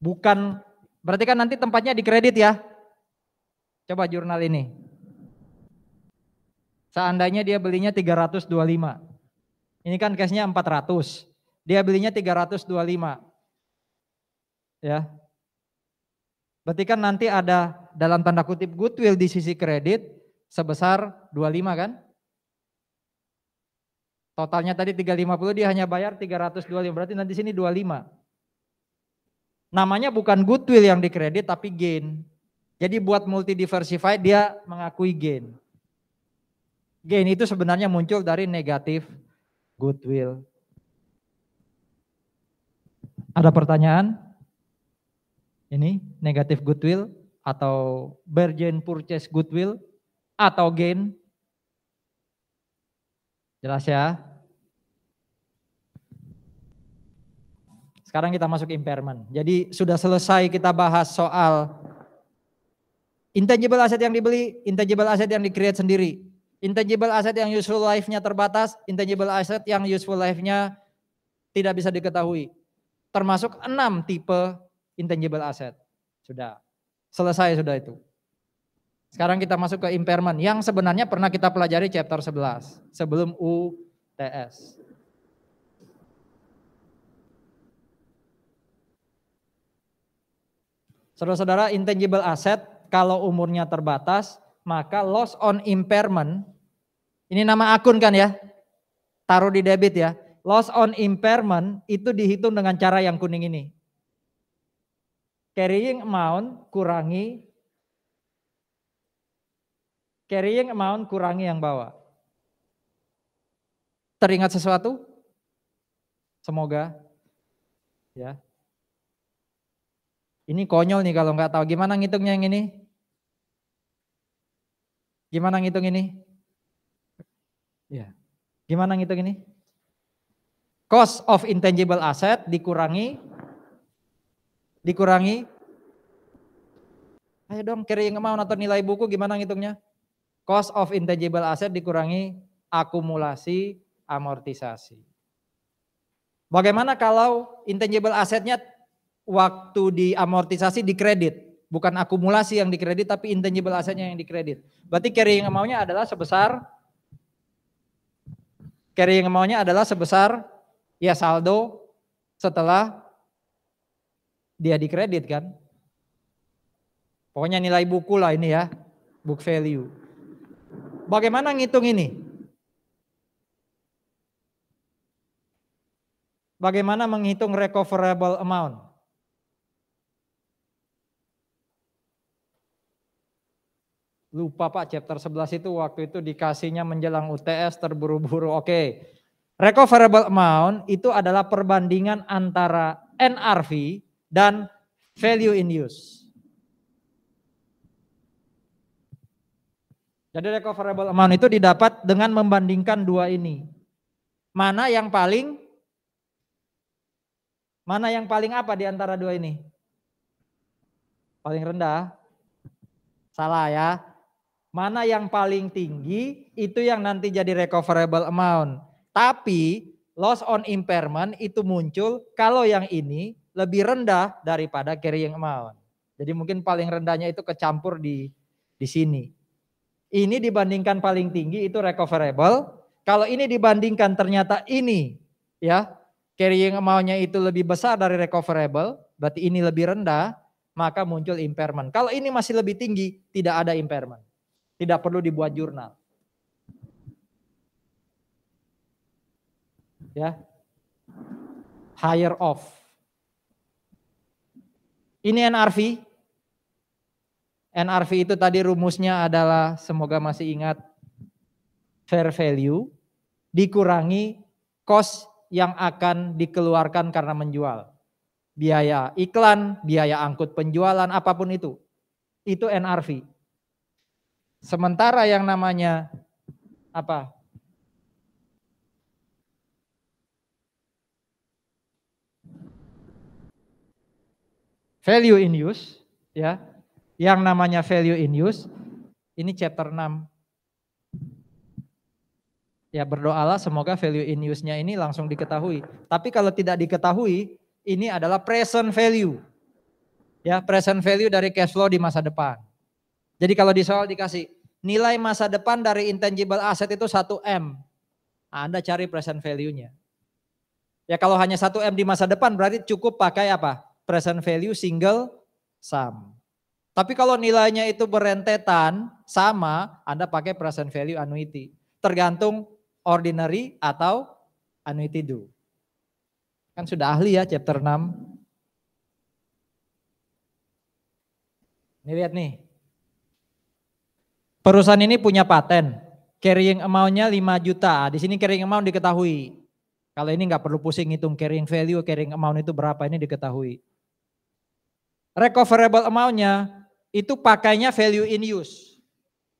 Bukan, berarti kan nanti tempatnya di kredit ya. Coba jurnal ini. Seandainya dia belinya 325. Ini kan cashnya 400. Dia belinya 325. Ya. Berarti kan nanti ada dalam tanda kutip goodwill di sisi kredit sebesar 25 kan? Totalnya tadi 350, dia hanya bayar 325, berarti nanti sini 25. Namanya bukan goodwill yang dikredit tapi gain. Jadi buat multi diversify dia mengakui gain. Gain itu sebenarnya muncul dari negatif goodwill. Ada pertanyaan? Ini negatif goodwill atau bargain purchase goodwill atau gain? Jelas ya? Sekarang kita masuk impairment. Jadi sudah selesai kita bahas soal intangible asset yang dibeli, intangible asset yang di-create sendiri. Intangible asset yang useful life-nya terbatas, intangible asset yang useful life-nya tidak bisa diketahui. Termasuk 6 tipe intangible asset. Sudah. Selesai sudah itu. Sekarang kita masuk ke impairment yang sebenarnya pernah kita pelajari chapter 11 sebelum UTS. Saudara-saudara, intangible asset kalau umurnya terbatas, maka loss on impairment, ini nama akun kan ya, taruh di debit ya. Loss on impairment itu dihitung dengan cara yang kuning ini. Carrying amount kurangi yang bawah. Teringat sesuatu? Semoga ya. Ini konyol nih kalau nggak tahu. Gimana ngitungnya yang ini? Gimana ngitung ini? Ya. Gimana ngitung ini? Cost of intangible asset dikurangi. Ayo dong, carrying amount atau nilai buku gimana ngitungnya? Cost of intangible asset dikurangi akumulasi amortisasi. Bagaimana kalau intangible asetnya waktu diamortisasi dikredit? Bukan akumulasi yang dikredit, tapi intangible asetnya yang dikredit. Berarti carrying amount-nya adalah sebesar ya saldo setelah dia dikredit kan. Pokoknya nilai buku lah ini ya, book value. Bagaimana ngitung ini? Bagaimana menghitung recoverable amount? Lupa Pak, chapter 11 itu waktu itu dikasihnya menjelang UTS terburu-buru. Oke. Recoverable amount itu adalah perbandingan antara NRV dan value in use. Jadi recoverable amount itu didapat dengan membandingkan dua ini. Mana yang paling apa di antara dua ini? Paling rendah? Salah ya. Mana yang paling tinggi itu yang nanti jadi recoverable amount. Tapi loss on impairment itu muncul kalau yang ini lebih rendah daripada carrying amount. Jadi mungkin paling rendahnya itu kecampur di sini. Ini dibandingkan paling tinggi itu recoverable. Kalau ini dibandingkan ternyata ini ya carrying amount-nya itu lebih besar dari recoverable, berarti ini lebih rendah, maka muncul impairment. Kalau ini masih lebih tinggi, tidak ada impairment. Tidak perlu dibuat jurnal. Ya. Higher of. Ini NRV. NRV itu tadi rumusnya adalah, semoga masih ingat, fair value dikurangi cost yang akan dikeluarkan karena menjual. Biaya iklan, biaya angkut penjualan, apapun itu. Itu NRV. Sementara yang namanya apa? Value in use, ya. Yang namanya value in use, ini chapter 6. Ya berdoalah semoga value in use-nya ini langsung diketahui. Tapi kalau tidak diketahui, ini adalah present value. Ya, present value dari cash flow di masa depan. Jadi kalau di soal dikasih nilai masa depan dari intangible asset itu 1M. Nah, Anda cari present value-nya. Ya kalau hanya 1M di masa depan berarti cukup pakai apa? Present value single sum. Tapi kalau nilainya itu berentetan sama, Anda pakai present value annuity. Tergantung ordinary atau annuity due. Kan sudah ahli ya chapter 6. Ini lihat nih. Perusahaan ini punya paten, carrying amount-nya 5 juta. Di sini carrying amount diketahui. Kalau ini nggak perlu pusing hitung carrying value, carrying amount itu berapa, ini diketahui. Recoverable amount-nya itu pakainya value in use.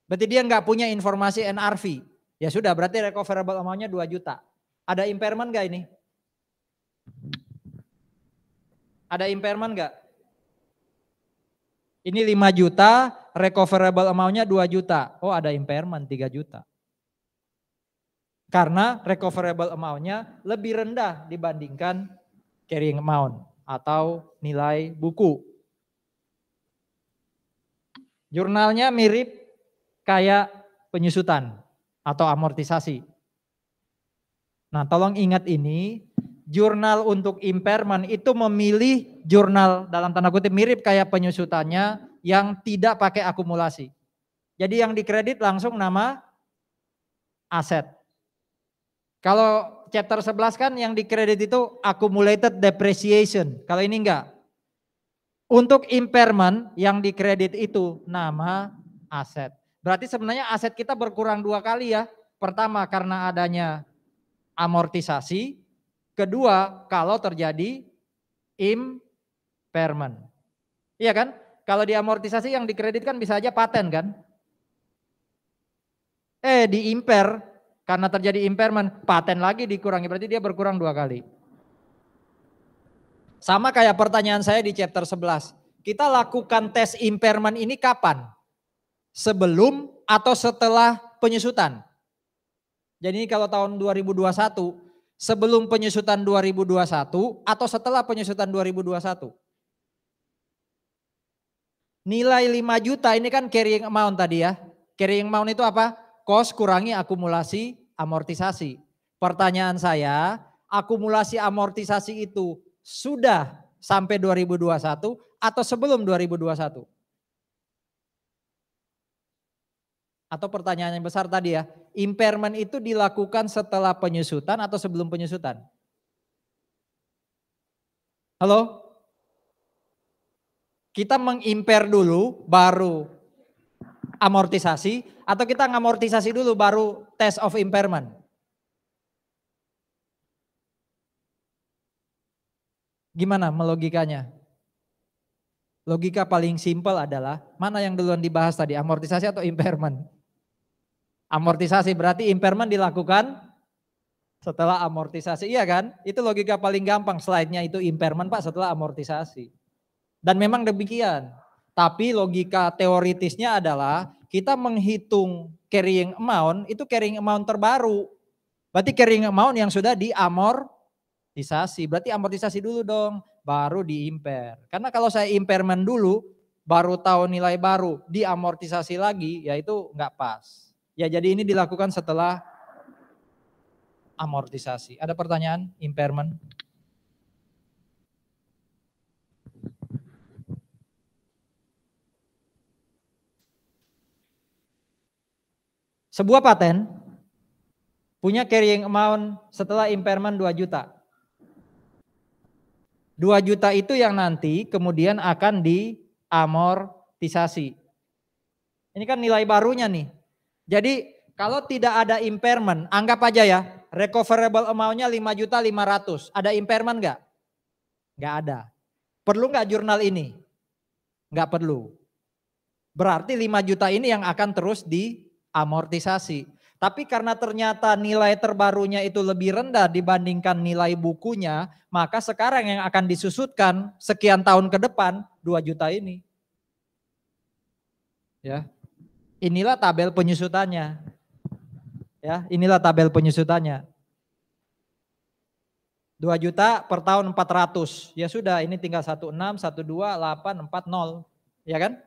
Berarti dia nggak punya informasi NRV. Ya sudah, berarti recoverable amount-nya 2 juta. Ada impairment nggak ini? Ada impairment nggak? Ini 5 juta, recoverable amount-nya 2 juta. Oh ada impairment 3 juta. Karena recoverable amount-nya lebih rendah dibandingkan carrying amount atau nilai buku. Jurnalnya mirip kayak penyusutan atau amortisasi. Nah tolong ingat ini, jurnal untuk impairment itu memilih jurnal dalam tanda kutip mirip kayak penyusutannya yang tidak pakai akumulasi. Jadi yang dikredit langsung nama aset. Kalau chapter 11 kan yang dikredit itu accumulated depreciation. Kalau ini enggak. Untuk impairment yang dikredit itu nama aset. Berarti sebenarnya aset kita berkurang 2 kali ya. Pertama karena adanya amortisasi. Kedua kalau terjadi impairment. Iya kan? Kalau diamortisasi yang dikreditkan bisa aja paten kan? Di-impair karena terjadi impairment, paten lagi dikurangi, berarti dia berkurang 2 kali. Sama kayak pertanyaan saya di chapter 11. Kita lakukan tes impairment ini kapan? Sebelum atau setelah penyusutan? Jadi kalau tahun 2021, Sebelum penyusutan 2021 atau setelah penyusutan 2021? Nilai 5 juta ini kan carrying amount tadi ya. Carrying amount itu apa? Cost kurangi akumulasi amortisasi. Pertanyaan saya, akumulasi amortisasi itu sudah sampai 2021 atau sebelum 2021? Atau pertanyaan yang besar tadi ya, impairment itu dilakukan setelah penyusutan atau sebelum penyusutan? Halo? Kita mengimpair dulu baru amortisasi atau kita ngamortisasi dulu baru test of impairment? Gimana melogikanya? Logika paling simpel adalah mana yang duluan dibahas tadi, amortisasi atau impairment? Amortisasi berarti impairment dilakukan setelah amortisasi, iya kan? Itu logika paling gampang, slide-nya itu impairment Pak setelah amortisasi. Dan memang demikian. Tapi logika teoritisnya adalah kita menghitung carrying amount, itu carrying amount terbaru. Berarti carrying amount yang sudah diamortisasi, berarti amortisasi dulu dong, baru di-impair. Karena kalau saya impairment dulu, baru tahu nilai baru, diamortisasi lagi, ya itu nggak pas. Ya jadi ini dilakukan setelah amortisasi. Ada pertanyaan impairment? Sebuah paten punya carrying amount setelah impairment 2 juta. 2 juta itu yang nanti kemudian akan diamortisasi. Ini kan nilai barunya nih. Jadi kalau tidak ada impairment, anggap aja ya, recoverable amount-nya 5.500.000. Ada impairment enggak? Enggak ada. Perlu enggak jurnal ini? Enggak perlu. Berarti 5 juta ini yang akan terus diamortisasi. Tapi karena ternyata nilai terbarunya itu lebih rendah dibandingkan nilai bukunya, maka sekarang yang akan disusutkan sekian tahun ke depan 2 juta ini. Ya. Inilah tabel penyusutannya. Ya, inilah tabel penyusutannya. 2 juta per tahun 400. Ya sudah, ini tinggal 16, 12, 8, 40. Ya kan?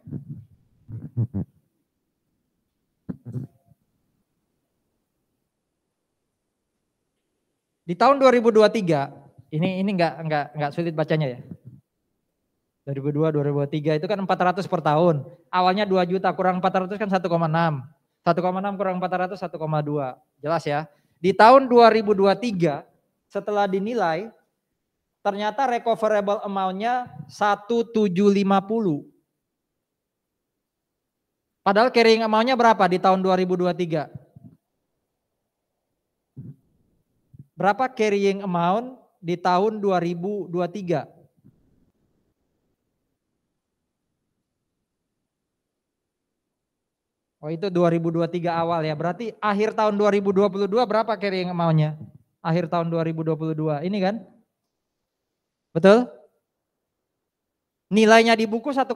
Di tahun 2023, ini enggak sulit bacanya ya. 2002, 2023 itu kan 400 per tahun. Awalnya 2 juta kurang 400 kan 1,6. 1,6 kurang 400 1,2. Jelas ya. Di tahun 2023 setelah dinilai ternyata recoverable amount-nya 1.750. Padahal carrying amount-nya berapa di tahun 2023? Berapa carrying amount di tahun 2023? Oh itu 2023 awal ya, berarti akhir tahun 2022 berapa carrying amount-nya? Akhir tahun 2022, ini kan? Betul? Nilainya di buku 1,6,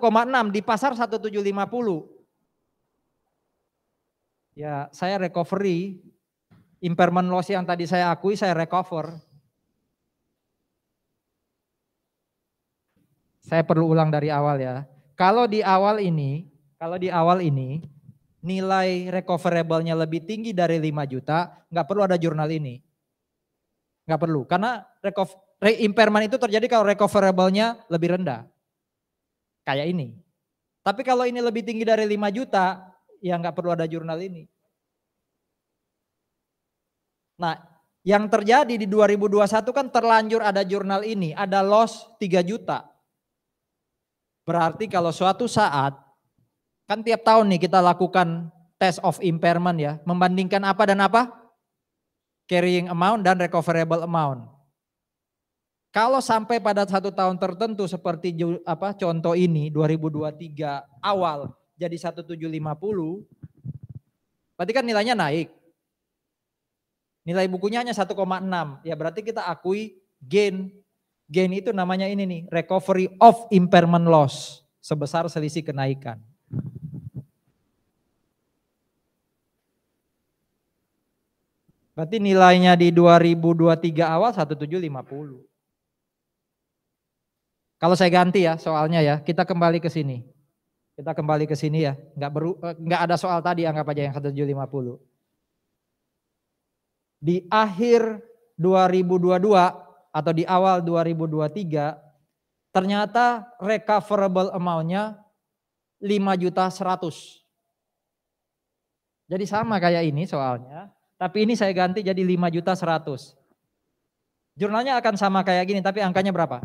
di pasar 1.750. Ya saya recovery, impairment loss yang tadi saya akui saya recover. Saya perlu ulang dari awal ya. Kalau di awal ini nilai recoverable-nya lebih tinggi dari 5 juta, nggak perlu ada jurnal ini. Nggak perlu, karena impairment itu terjadi kalau recoverable-nya lebih rendah. Kayak ini. Tapi kalau ini lebih tinggi dari 5 juta, ya nggak perlu ada jurnal ini. Nah, yang terjadi di 2021 kan terlanjur ada jurnal ini, ada loss 3 juta. Berarti kalau suatu saat, kan tiap tahun nih kita lakukan test of impairment ya, membandingkan apa dan apa? Carrying amount dan recoverable amount. Kalau sampai pada satu tahun tertentu seperti contoh ini 2023 awal jadi 1.750, berarti kan nilainya naik. Nilai bukunya hanya 1,6, ya berarti kita akui gain. Gain itu namanya ini nih, recovery of impairment loss sebesar selisih kenaikan. Berarti nilainya di 2023 awal 1750. Kalau saya ganti ya soalnya ya, kita kembali ke sini. Kita kembali ke sini ya, nggak ada soal tadi, anggap aja yang 1750. Di akhir 2022 atau di awal 2023, ternyata recoverable amount-nya 5.100.000. Jadi sama kayak ini soalnya, tapi ini saya ganti jadi 5.100.000. Jurnalnya akan sama kayak gini, tapi angkanya berapa?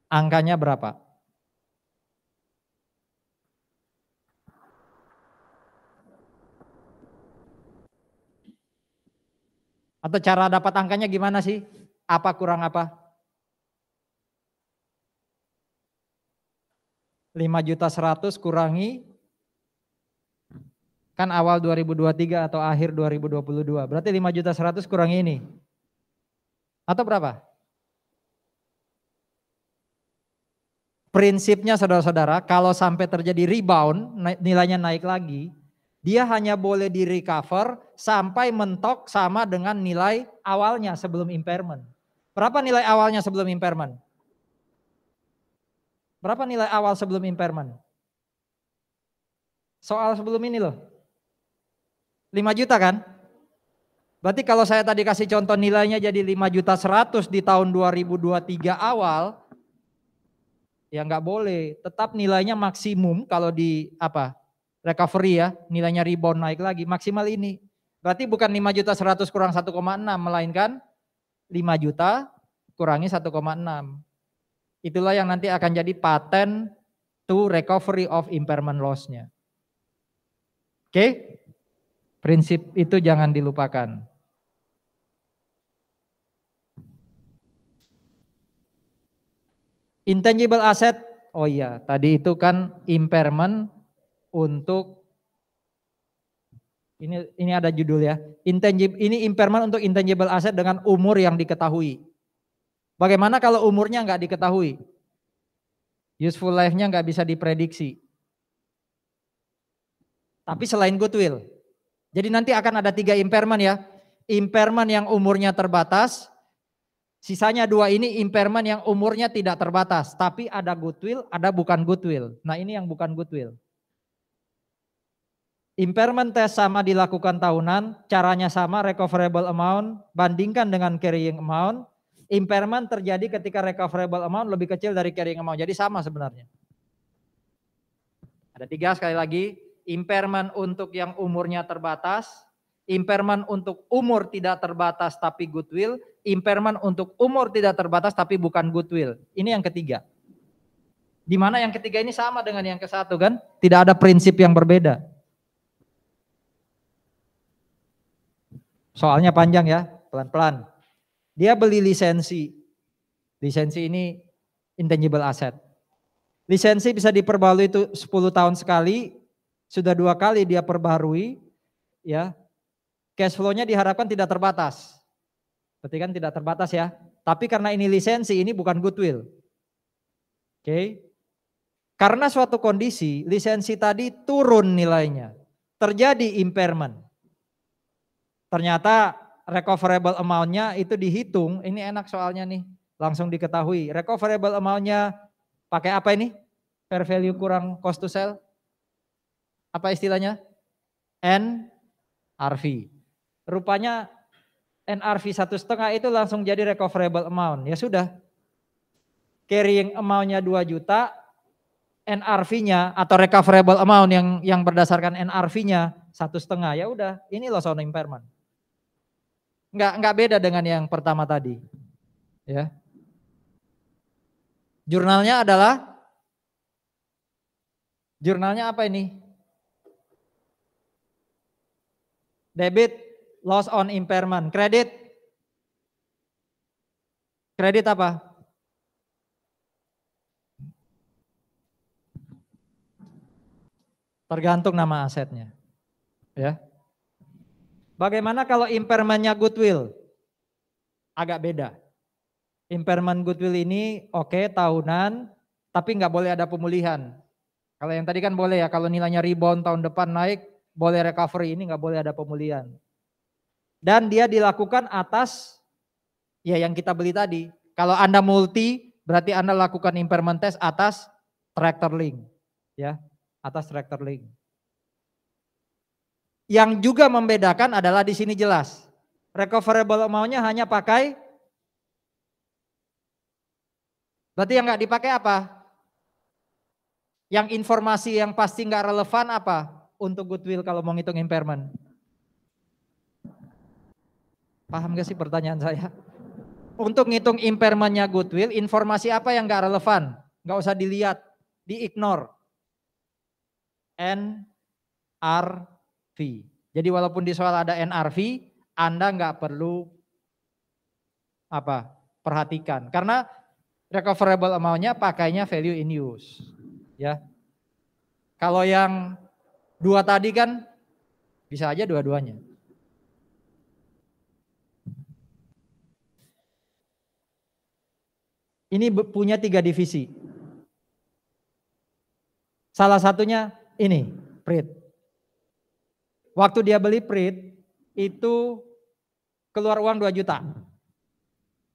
Angkanya berapa? Atau cara dapat angkanya gimana sih? Apa kurang apa? 5.100.000 kurangi, kan awal 2023 atau akhir 2022. Berarti 5.100.000 kurangi ini. Atau berapa? Prinsipnya saudara-saudara, kalau sampai terjadi rebound, nilainya naik lagi, dia hanya boleh di recover sampai mentok sama dengan nilai awalnya sebelum impairment. Berapa nilai awalnya sebelum impairment? Berapa nilai awal sebelum impairment? Soal sebelum ini loh. 5 juta kan? Berarti kalau saya tadi kasih contoh nilainya jadi 5.100.000 di tahun 2023 awal, ya nggak boleh. Tetap nilainya maksimum kalau di recovery ya, nilainya rebound naik lagi, maksimal ini. Berarti bukan 5.100.000 kurang 1,6, melainkan 5 juta kurangi 1,6. Itulah yang nanti akan jadi patent to recovery of impairment loss-nya. Oke? Prinsip itu jangan dilupakan. Intangible asset, oh iya, tadi itu kan impairment untuk ini ada judul ya. Ini impairment untuk intangible asset dengan umur yang diketahui. Bagaimana kalau umurnya nggak diketahui? Useful life-nya nggak bisa diprediksi. Tapi selain goodwill. Jadi nanti akan ada 3 impairment ya. Impairment yang umurnya terbatas. Sisanya 2 ini impairment yang umurnya tidak terbatas. Tapi ada goodwill, ada bukan goodwill. Nah ini yang bukan goodwill. Impairment test sama dilakukan tahunan, caranya sama, recoverable amount, bandingkan dengan carrying amount. Impairment terjadi ketika recoverable amount lebih kecil dari carrying amount, jadi sama sebenarnya. Ada 3 sekali lagi, impairment untuk yang umurnya terbatas, impairment untuk umur tidak terbatas tapi goodwill, impairment untuk umur tidak terbatas tapi bukan goodwill. Ini yang ketiga. Di mana yang ketiga ini sama dengan yang ke-1 kan? Tidak ada prinsip yang berbeda. Soalnya panjang ya, pelan-pelan. Dia beli lisensi. Lisensi ini intangible asset. Lisensi bisa diperbarui itu 10 tahun sekali, sudah 2 kali dia perbarui, ya. Cash flow-nya diharapkan tidak terbatas. Berarti kan tidak terbatas ya. Tapi karena ini lisensi, ini bukan goodwill. Oke. Karena suatu kondisi, lisensi tadi turun nilainya. Terjadi impairment. Ternyata recoverable amount-nya itu dihitung, ini enak soalnya nih, langsung diketahui. Recoverable amount-nya pakai apa ini? Fair value kurang cost to sell. Apa istilahnya? NRV. Rupanya NRV 1,5 itu langsung jadi recoverable amount. Ya sudah. Carrying amount-nya 2 juta, NRV-nya atau recoverable amount yang berdasarkan NRV-nya 1,5. Ya udah, ini loss on impairment. Enggak beda dengan yang pertama tadi. Ya. Jurnalnya apa ini? Debit, loss on impairment. Kredit apa? Tergantung nama asetnya. Ya. Bagaimana kalau impairment-nya goodwill? Agak beda. Impairment goodwill ini oke, tahunan, tapi nggak boleh ada pemulihan. Kalau yang tadi kan boleh ya, kalau nilainya rebound tahun depan naik, boleh recovery, ini nggak boleh ada pemulihan. Dan dia dilakukan atas ya yang kita beli tadi. Kalau Anda multi, berarti Anda lakukan impairment test atas tractor link. Ya, atas tractor link. Yang juga membedakan adalah di sini jelas. Recoverable amount-nya hanya pakai, berarti yang nggak dipakai apa? Yang informasi yang pasti nggak relevan apa untuk goodwill kalau mau ngitung impairment? Paham gak sih pertanyaan saya? Untuk ngitung impairmentnya goodwill, informasi apa yang nggak relevan? Nggak usah dilihat, di-ignore. NRV. Jadi walaupun di soal ada NRV, Anda nggak perlu perhatikan. Karena recoverable amount-nya pakainya value in use. Ya. Kalau yang dua tadi kan bisa aja dua-duanya. Ini punya 3 divisi. Salah satunya ini, PRIT. Waktu dia beli PRIT, itu keluar uang 2 juta.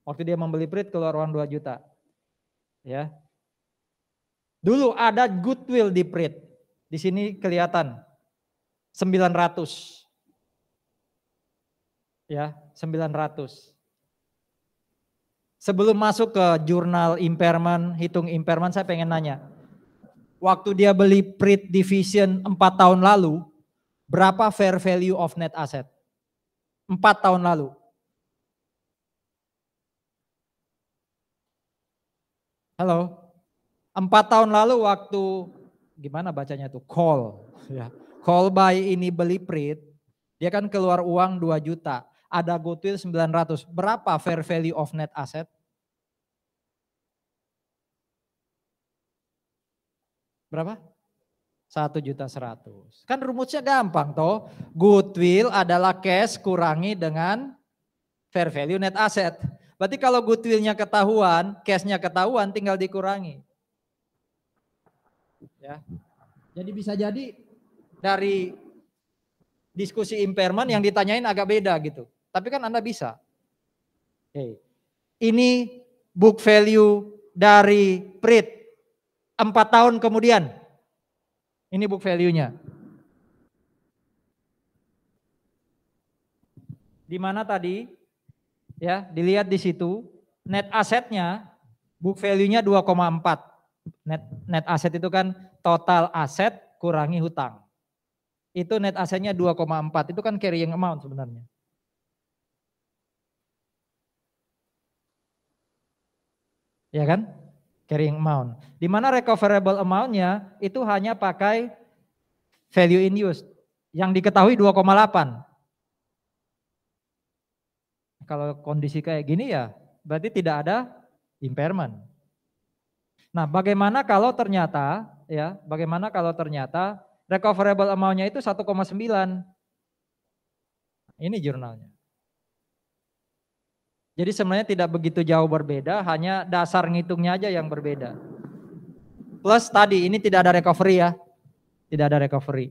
Waktu dia membeli PRIT keluar uang 2 juta. Ya. Dulu ada goodwill di PRIT. Di sini kelihatan 900. Ya, 900. Sebelum masuk ke jurnal impairment, hitung impairment, saya pengen nanya. Waktu dia beli PRIT division 4 tahun lalu, berapa fair value of net asset? 4 tahun lalu. Halo? 4 tahun lalu waktu, gimana bacanya tuh? Call. Ya. Call buy ini beli PRIT, dia kan keluar uang 2 juta. Ada goodwill 900. Berapa fair value of net asset? Berapa? 1.100.000. Kan rumusnya gampang toh. Goodwill adalah cash kurangi dengan fair value net asset. Berarti kalau goodwillnya ketahuan, cashnya ketahuan, tinggal dikurangi. Ya. Jadi bisa jadi dari diskusi impairment yang ditanyain agak beda gitu. Tapi kan Anda bisa. Oke. Ini book value dari PRIT 4 tahun kemudian. Ini book value-nya. Di mana tadi? Ya, dilihat di situ. Net asetnya, book value-nya 2,4. Net aset itu kan total aset kurangi hutang. Itu net asetnya 2,4. Itu kan carrying amount sebenarnya. Ya kan? Carrying amount. Di mana recoverable amount-nya itu hanya pakai value in use. Yang diketahui 2,8. Kalau kondisi kayak gini ya berarti tidak ada impairment. Nah, bagaimana kalau ternyata recoverable amount-nya itu 1,9. Ini jurnalnya. Jadi sebenarnya tidak begitu jauh berbeda, hanya dasar ngitungnya aja yang berbeda. Plus tadi ini tidak ada recovery ya. Tidak ada recovery.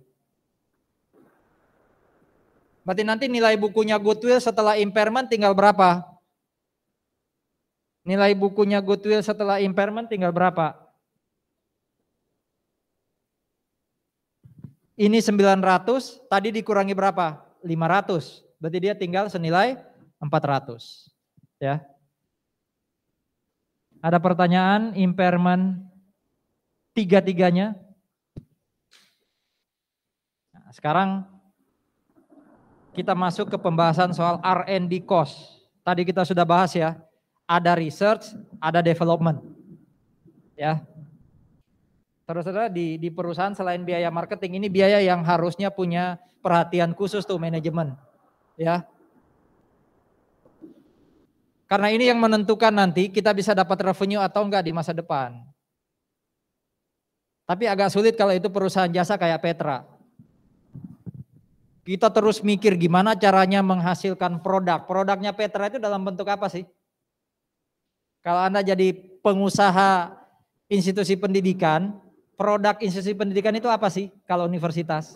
Berarti nanti nilai bukunya goodwill setelah impairment tinggal berapa? Nilai bukunya goodwill setelah impairment tinggal berapa? Ini 900, tadi dikurangi berapa? 500. Berarti dia tinggal senilai 400. Ya. Ada pertanyaan impairment tiga-tiganya? Nah, sekarang kita masuk ke pembahasan soal R&D cost. Tadi kita sudah bahas ya. Ada research, ada development. Ya. Terus di perusahaan selain biaya marketing ini biaya yang harusnya punya perhatian khusus tuh manajemen. Ya. Karena ini yang menentukan nanti kita bisa dapat revenue atau enggak di masa depan. Tapi agak sulit kalau itu perusahaan jasa kayak Petra. Kita terus mikir gimana caranya menghasilkan produk. Produknya Petra itu dalam bentuk apa sih? Kalau Anda jadi pengusaha institusi pendidikan, Produk institusi pendidikan itu apa sih kalau universitas?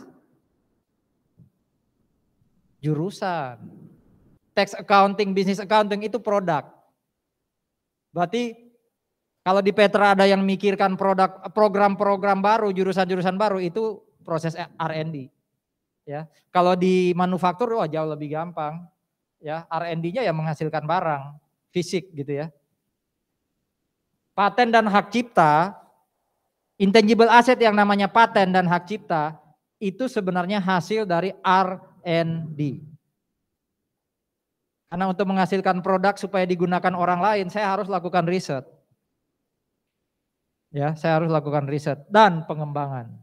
Jurusan. Tax accounting, business accounting itu produk. Berarti kalau di Petra ada yang mikirkan produk, program-program baru, jurusan-jurusan baru itu proses R&D. Ya, kalau di manufaktur jauh lebih gampang. Ya, R&D-nya ya menghasilkan barang fisik gitu ya. Paten dan hak cipta, intangible asset yang namanya paten dan hak cipta itu sebenarnya hasil dari R&D. Karena untuk menghasilkan produk supaya digunakan orang lain, saya harus lakukan riset. Ya, saya harus lakukan riset dan pengembangan.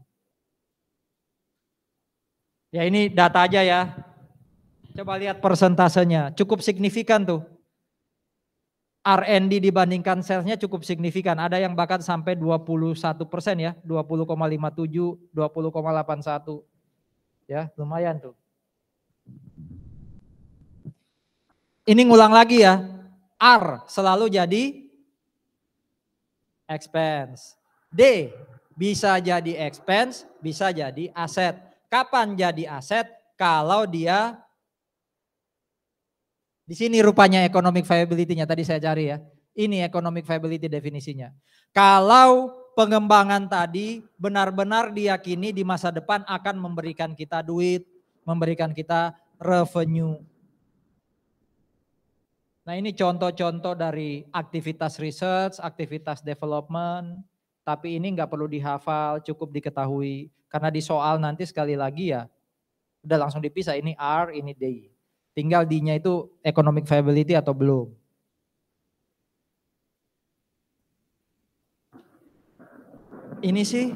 Ya ini data aja ya. Coba lihat persentasenya, cukup signifikan tuh. R&D dibandingkan salesnya cukup signifikan. Ada yang bahkan sampai 21% ya, 20,57, 20,81. Ya, lumayan tuh. Ini ngulang lagi ya, R selalu jadi expense. D bisa jadi expense, bisa jadi aset. Kapan jadi aset? Kalau dia, di sini rupanya economic viability-nya tadi saya cari ya. Ini economic viability definisinya. Kalau pengembangan tadi benar-benar diyakini di masa depan akan memberikan kita duit, memberikan kita revenue. Nah ini contoh-contoh dari aktivitas research, aktivitas development, tapi ini nggak perlu dihafal, cukup diketahui. Karena di soal nanti sekali lagi ya, udah langsung dipisah, ini R, ini D. Tinggal D-nya itu economic viability atau belum. Ini sih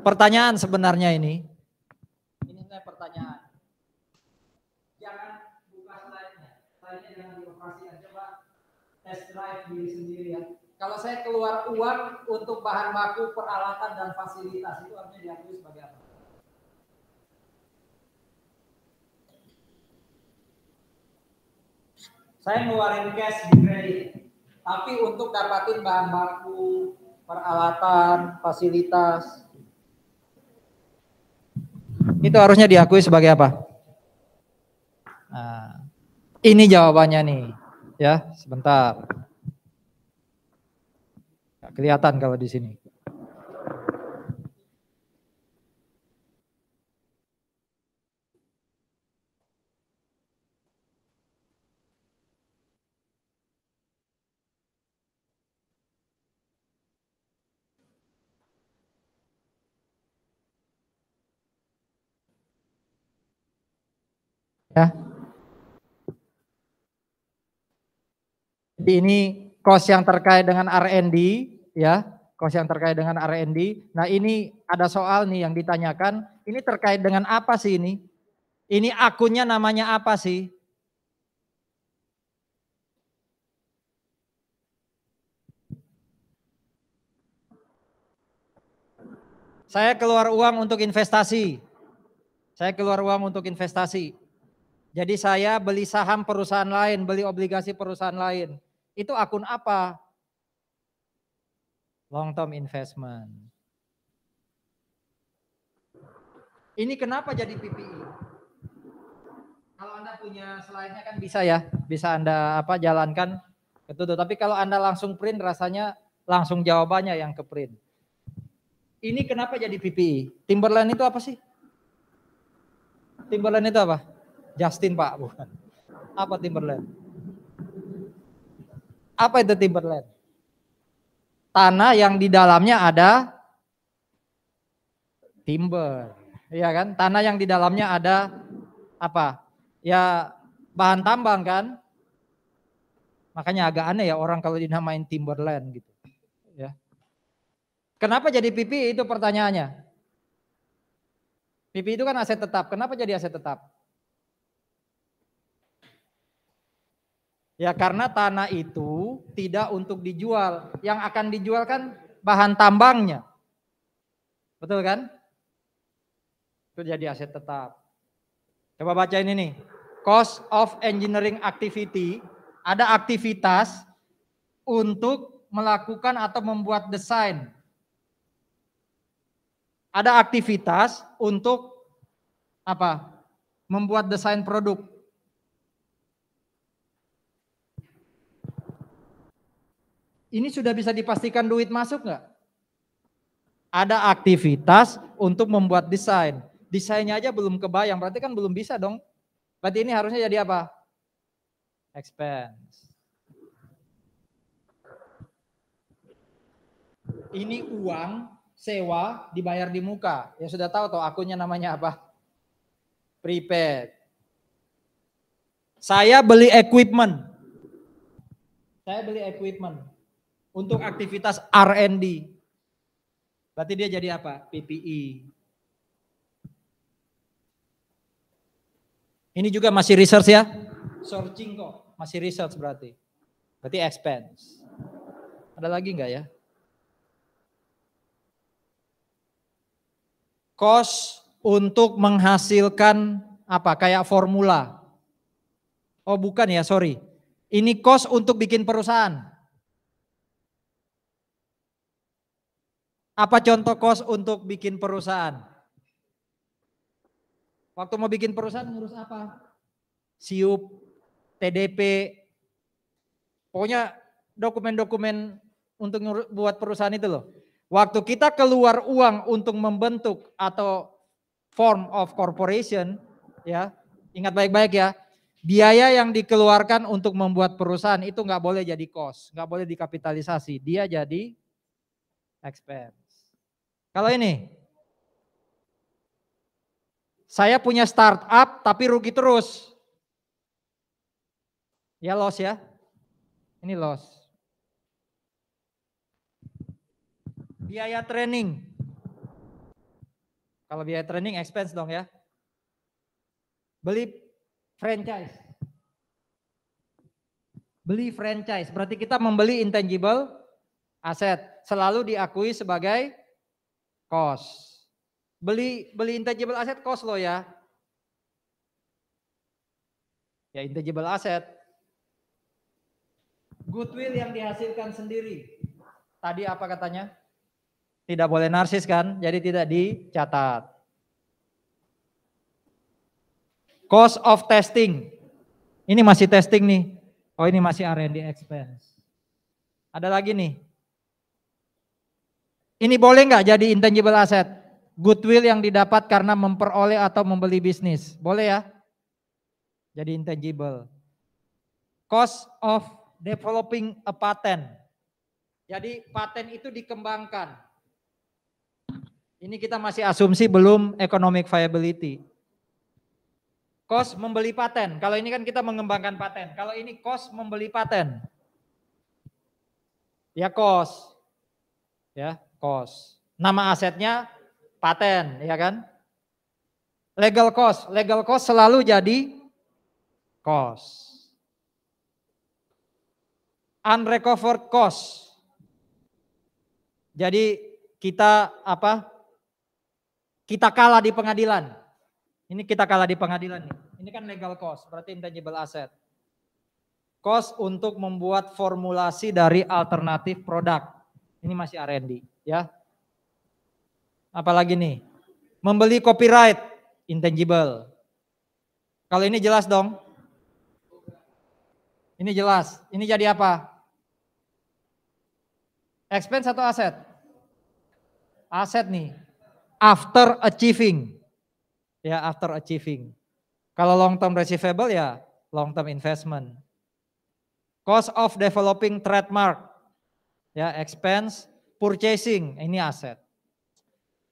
pertanyaan sebenarnya ini. Ini sebenarnya pertanyaan. Jangan buka slide-nya, slide-nya jangan dioperasikan. Coba test drive diri sendiri ya. Kalau saya keluar uang untuk bahan baku, peralatan dan fasilitas, itu artinya diakui sebagai apa? Saya ngeluarin cash di kredit, tapi untuk dapatin bahan baku, peralatan, fasilitas, itu harusnya diakui sebagai apa? Nah, ini jawabannya nih, ya sebentar. Nggak kelihatan kalau di sini. Ya. Jadi ini cost yang terkait dengan R&D, ya, cost yang terkait dengan R&D. Nah ini ada soal nih yang ditanyakan, ini terkait dengan apa sih ini? Ini akunnya namanya apa sih? Saya keluar uang untuk investasi. Saya keluar uang untuk investasi. Jadi saya beli saham perusahaan lain, beli obligasi perusahaan lain. Itu akun apa? Long term investment. Ini kenapa jadi PPI? Kalau Anda punya slide-nya kan bisa ya, bisa Anda jalankan ketutup. Tapi kalau Anda langsung print rasanya langsung jawabannya yang ke print. Ini kenapa jadi PPI? Timberland itu apa sih? Timberland itu apa? Justin Pak, bukan. Apa Timberland? Apa itu Timberland? Tanah yang di dalamnya ada timber. Iya kan? Tanah yang di dalamnya ada apa? Ya bahan tambang kan? Makanya agak aneh ya orang kalau dinamain Timberland gitu. Ya. Kenapa jadi PPI itu pertanyaannya? PPI itu kan aset tetap. Kenapa jadi aset tetap? Ya karena tanah itu tidak untuk dijual. Yang akan dijual kan bahan tambangnya. Betul kan? Itu jadi aset tetap. Coba baca ini nih. Cost of engineering activity. Ada aktivitas untuk melakukan atau membuat desain. Ada aktivitas untuk apa? Membuat desain produk. Ini sudah bisa dipastikan duit masuk nggak? Ada aktivitas untuk membuat desain. Desainnya aja belum kebayang, berarti kan belum bisa dong. Berarti ini harusnya jadi apa? Expense. Ini uang sewa dibayar di muka. Ya sudah tahu toh akunnya namanya apa? Prepaid. Saya beli equipment. Saya beli equipment untuk aktivitas R&D. Berarti dia jadi apa? PPE. Ini juga masih research ya? Searching kok, masih research berarti. Berarti expense. Ada lagi enggak ya? Cost untuk menghasilkan apa? Kayak formula. Oh bukan ya, sorry. Ini cost untuk bikin perusahaan. Apa contoh cost untuk bikin perusahaan? Waktu mau bikin perusahaan ngurus apa? SIUP, TDP, pokoknya dokumen-dokumen untuk buat perusahaan itu loh. Waktu kita keluar uang untuk membentuk atau form of corporation, ya ingat baik-baik ya, biaya yang dikeluarkan untuk membuat perusahaan itu nggak boleh jadi cost, nggak boleh dikapitalisasi, dia jadi expense. Kalau ini, saya punya startup tapi rugi terus, ya loss ya, ini loss. Biaya training, kalau biaya training expense dong ya. Beli franchise. Beli franchise, berarti kita membeli intangible aset, selalu diakui sebagai cost. Beli intangible aset cost loh ya. Ya intangible aset. Goodwill yang dihasilkan sendiri. Tadi apa katanya? Tidak boleh narsis kan, jadi tidak dicatat. Cost of testing. Ini masih testing nih. Oh ini masih R&D expense. Ada lagi nih. Ini boleh nggak jadi intangible asset? Goodwill yang didapat karena memperoleh atau membeli bisnis. Boleh ya? Jadi intangible. Cost of developing a patent. Jadi paten itu dikembangkan. Ini kita masih asumsi belum economic viability. Cost membeli paten. Kalau ini kan kita mengembangkan paten. Kalau ini cost membeli paten. Ya cost. Ya, cost. Nama asetnya paten, ya kan? Legal cost selalu jadi cost. Unrecovered cost. Jadi kita apa? Kita kalah di pengadilan. Ini kita kalah di pengadilan nih. Ini kan legal cost, berarti intangible asset. Cost untuk membuat formulasi dari alternatif produk. Ini masih R&D, ya. Apalagi nih? Membeli copyright, intangible. Kalau ini jelas dong. Ini jelas. Ini jadi apa? Expense atau aset? Aset nih. After achieving. Ya, after achieving. Kalau long term receivable ya long term investment. Cost of developing trademark. Ya, expense. Purchasing, ini aset.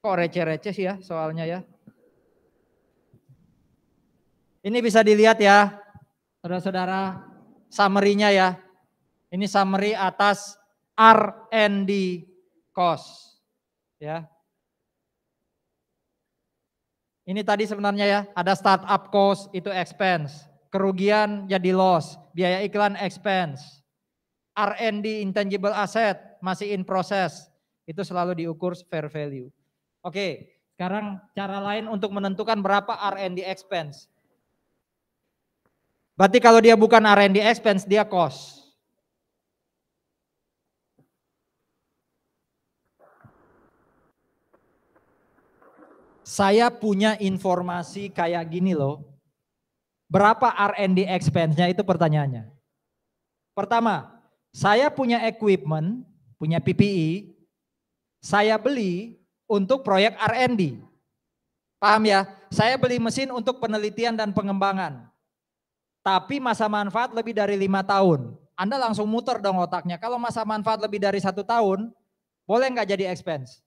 Kok receh-receh sih ya soalnya ya. Ini bisa dilihat ya, saudara-saudara, summary-nya ya. Ini summary atas R&D cost. Ya. Ini tadi sebenarnya ya, ada startup cost itu expense, kerugian jadi loss, biaya iklan expense, R&D intangible asset masih in process, itu selalu diukur fair value. Oke, sekarang cara lain untuk menentukan berapa R&D expense. Berarti kalau dia bukan R&D expense, dia cost. Saya punya informasi kayak gini loh. Berapa R&D expense-nya itu pertanyaannya. Pertama, saya punya equipment, punya PPE, saya beli untuk proyek R&D. Paham ya? Saya beli mesin untuk penelitian dan pengembangan. Tapi masa manfaat lebih dari 5 tahun. Anda langsung muter dong otaknya. Kalau masa manfaat lebih dari 1 tahun, boleh nggak jadi expense?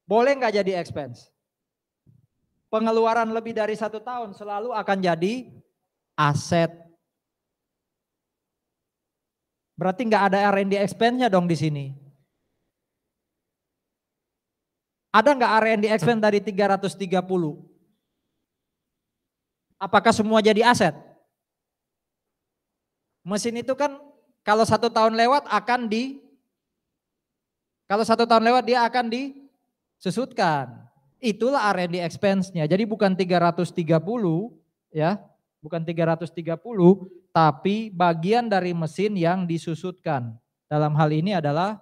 Boleh nggak jadi expense? Pengeluaran lebih dari 1 tahun selalu akan jadi aset. Berarti nggak ada R&D expense-nya dong di sini. Ada nggak R&D expense dari 330? Apakah semua jadi aset? Mesin itu kan kalau 1 tahun lewat kalau 1 tahun lewat dia akan disusutkan. Itulah R&D expense-nya. Jadi bukan 330 ya, bukan 330, tapi bagian dari mesin yang disusutkan. Dalam hal ini adalah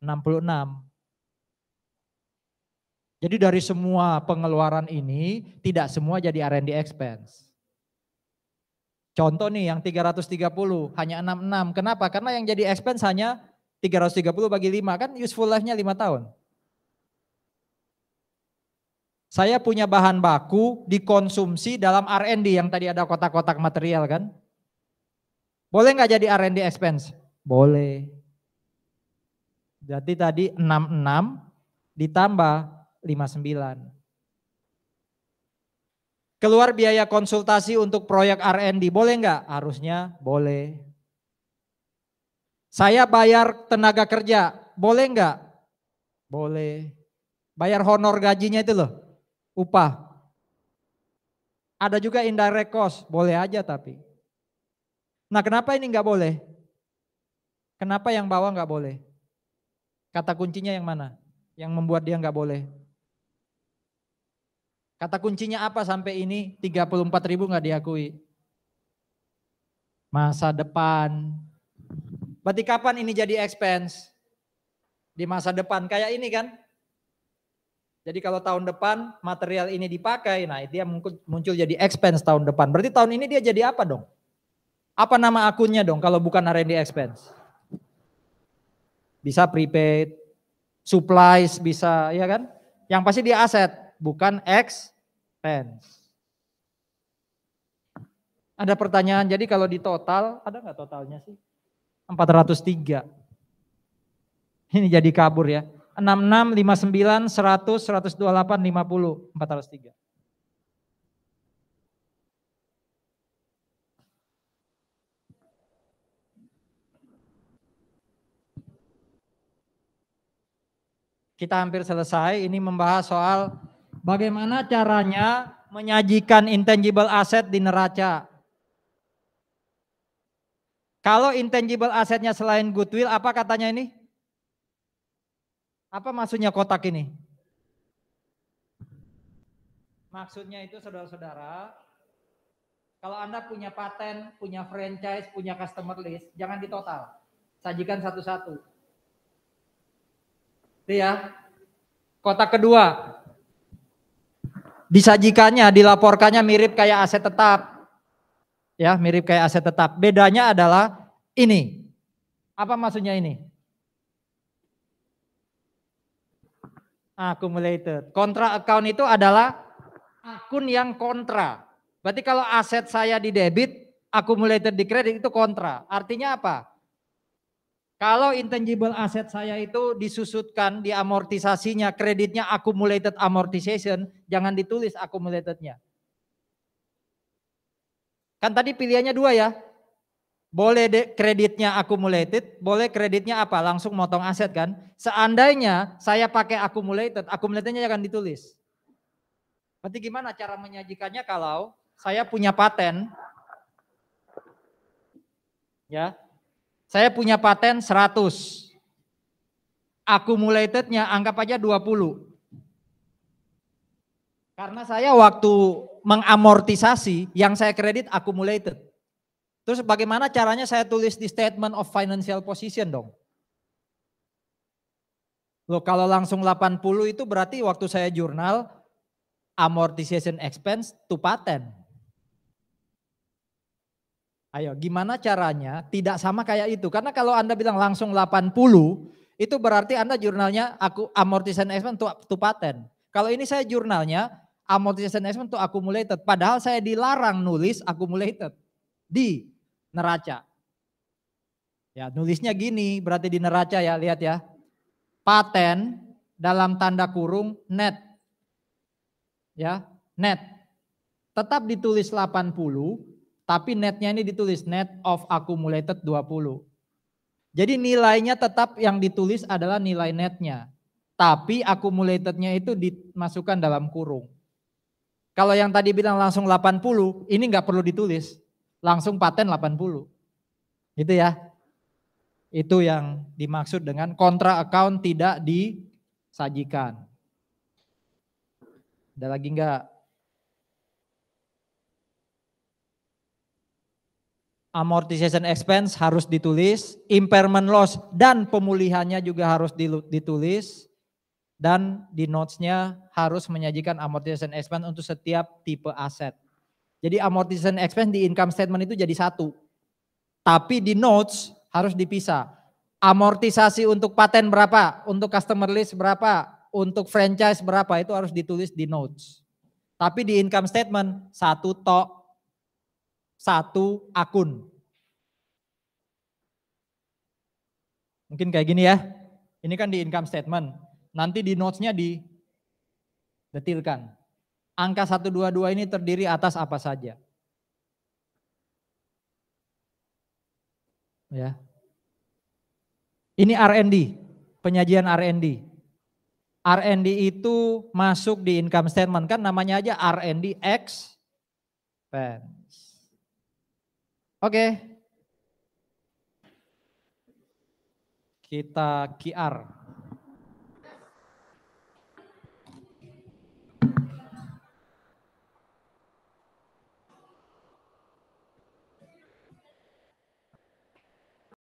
66. Jadi dari semua pengeluaran ini tidak semua jadi R&D expense. Contoh nih yang 330 hanya 66. Kenapa? Karena yang jadi expense hanya 330 bagi 5 kan useful life-nya 5 tahun. Saya punya bahan baku dikonsumsi dalam R&D yang tadi ada kotak-kotak material kan. Boleh nggak jadi R&D expense? Boleh. Jadi tadi 66 ditambah 59. Keluar biaya konsultasi untuk proyek R&D, boleh nggak? Harusnya boleh. Saya bayar tenaga kerja, boleh nggak? Boleh. Bayar honor gajinya itu loh, upah. Ada juga indirect cost, boleh aja tapi. Nah kenapa ini nggak boleh? Kenapa yang bawah nggak boleh? Kata kuncinya yang mana? Yang membuat dia nggak boleh? Kata kuncinya apa sampai ini 34.000 nggak diakui? Masa depan. Berarti kapan ini jadi expense? Di masa depan kayak ini kan? Jadi kalau tahun depan material ini dipakai, nah dia muncul jadi expense tahun depan. Berarti tahun ini dia jadi apa dong? Apa nama akunnya dong kalau bukan R&D expense? Bisa prepaid, supplies bisa, ya kan? Yang pasti dia aset, bukan expense. Ada pertanyaan, jadi kalau di total, ada nggak totalnya sih? 403. Ini jadi kabur ya. 66, 59, 100, 128, 50, 403. Kita hampir selesai, ini membahas soal bagaimana caranya menyajikan intangible asset di neraca. Kalau intangible asetnya selain goodwill, apa katanya ini? Apa maksudnya kotak ini? Maksudnya itu saudara-saudara, kalau Anda punya paten, punya franchise, punya customer list, jangan ditotal. Sajikan satu-satu. Itu ya. Kotak kedua, disajikannya, dilaporkannya mirip kayak aset tetap. Ya, mirip kayak aset tetap. Bedanya adalah ini. Apa maksudnya ini? Accumulated. Kontra account itu adalah akun yang kontra. Berarti kalau aset saya di debit, accumulated di kredit itu kontra. Artinya apa? Kalau intangible aset saya itu disusutkan, diamortisasinya, kreditnya accumulated amortization, jangan ditulis accumulatednya. Kan tadi pilihannya dua ya. Boleh kreditnya accumulated, boleh kreditnya apa? Langsung motong aset kan. Seandainya saya pakai accumulated, accumulatednya jangan ditulis. Berarti gimana cara menyajikannya kalau saya punya paten, ya, saya punya paten 100, accumulatednya anggap aja 20. Karena saya waktu mengamortisasi, yang saya kredit accumulated. Terus bagaimana caranya saya tulis di statement of financial position dong? Loh kalau langsung 80 itu berarti waktu saya jurnal amortization expense to patent. Ayo gimana caranya tidak sama kayak itu. Karena kalau Anda bilang langsung 80 itu berarti Anda jurnalnya aku amortization expense to patent. Kalau ini saya jurnalnya amortization expense to accumulated. Padahal saya dilarang nulis accumulated di neraca. Ya nulisnya gini berarti di neraca ya lihat ya. Paten dalam tanda kurung net. Ya net. Tetap ditulis 80 tapi netnya ini ditulis net of accumulated 20. Jadi nilainya tetap yang ditulis adalah nilai netnya. Tapi accumulatednya itu dimasukkan dalam kurung. Kalau yang tadi bilang langsung 80, ini nggak perlu ditulis. Langsung paten 80. Gitu ya. Itu yang dimaksud dengan kontra account tidak disajikan. Ada lagi enggak? Amortization expense harus ditulis, impairment loss dan pemulihannya juga harus ditulis, dan di notes-nya harus menyajikan amortization expense untuk setiap tipe aset. Jadi amortization expense di income statement itu jadi satu, tapi di notes harus dipisah. Amortisasi untuk paten berapa, untuk customer list berapa, untuk franchise berapa itu harus ditulis di notes. Tapi di income statement satu tok. Satu akun. Mungkin kayak gini ya. Ini kan di income statement. Nanti di notes-nya didetilkan. Angka 122 ini terdiri atas apa saja. Ya. Ini R&D, penyajian R&D. R&D itu masuk di income statement kan namanya aja R&D expense. Oke. Kita QR.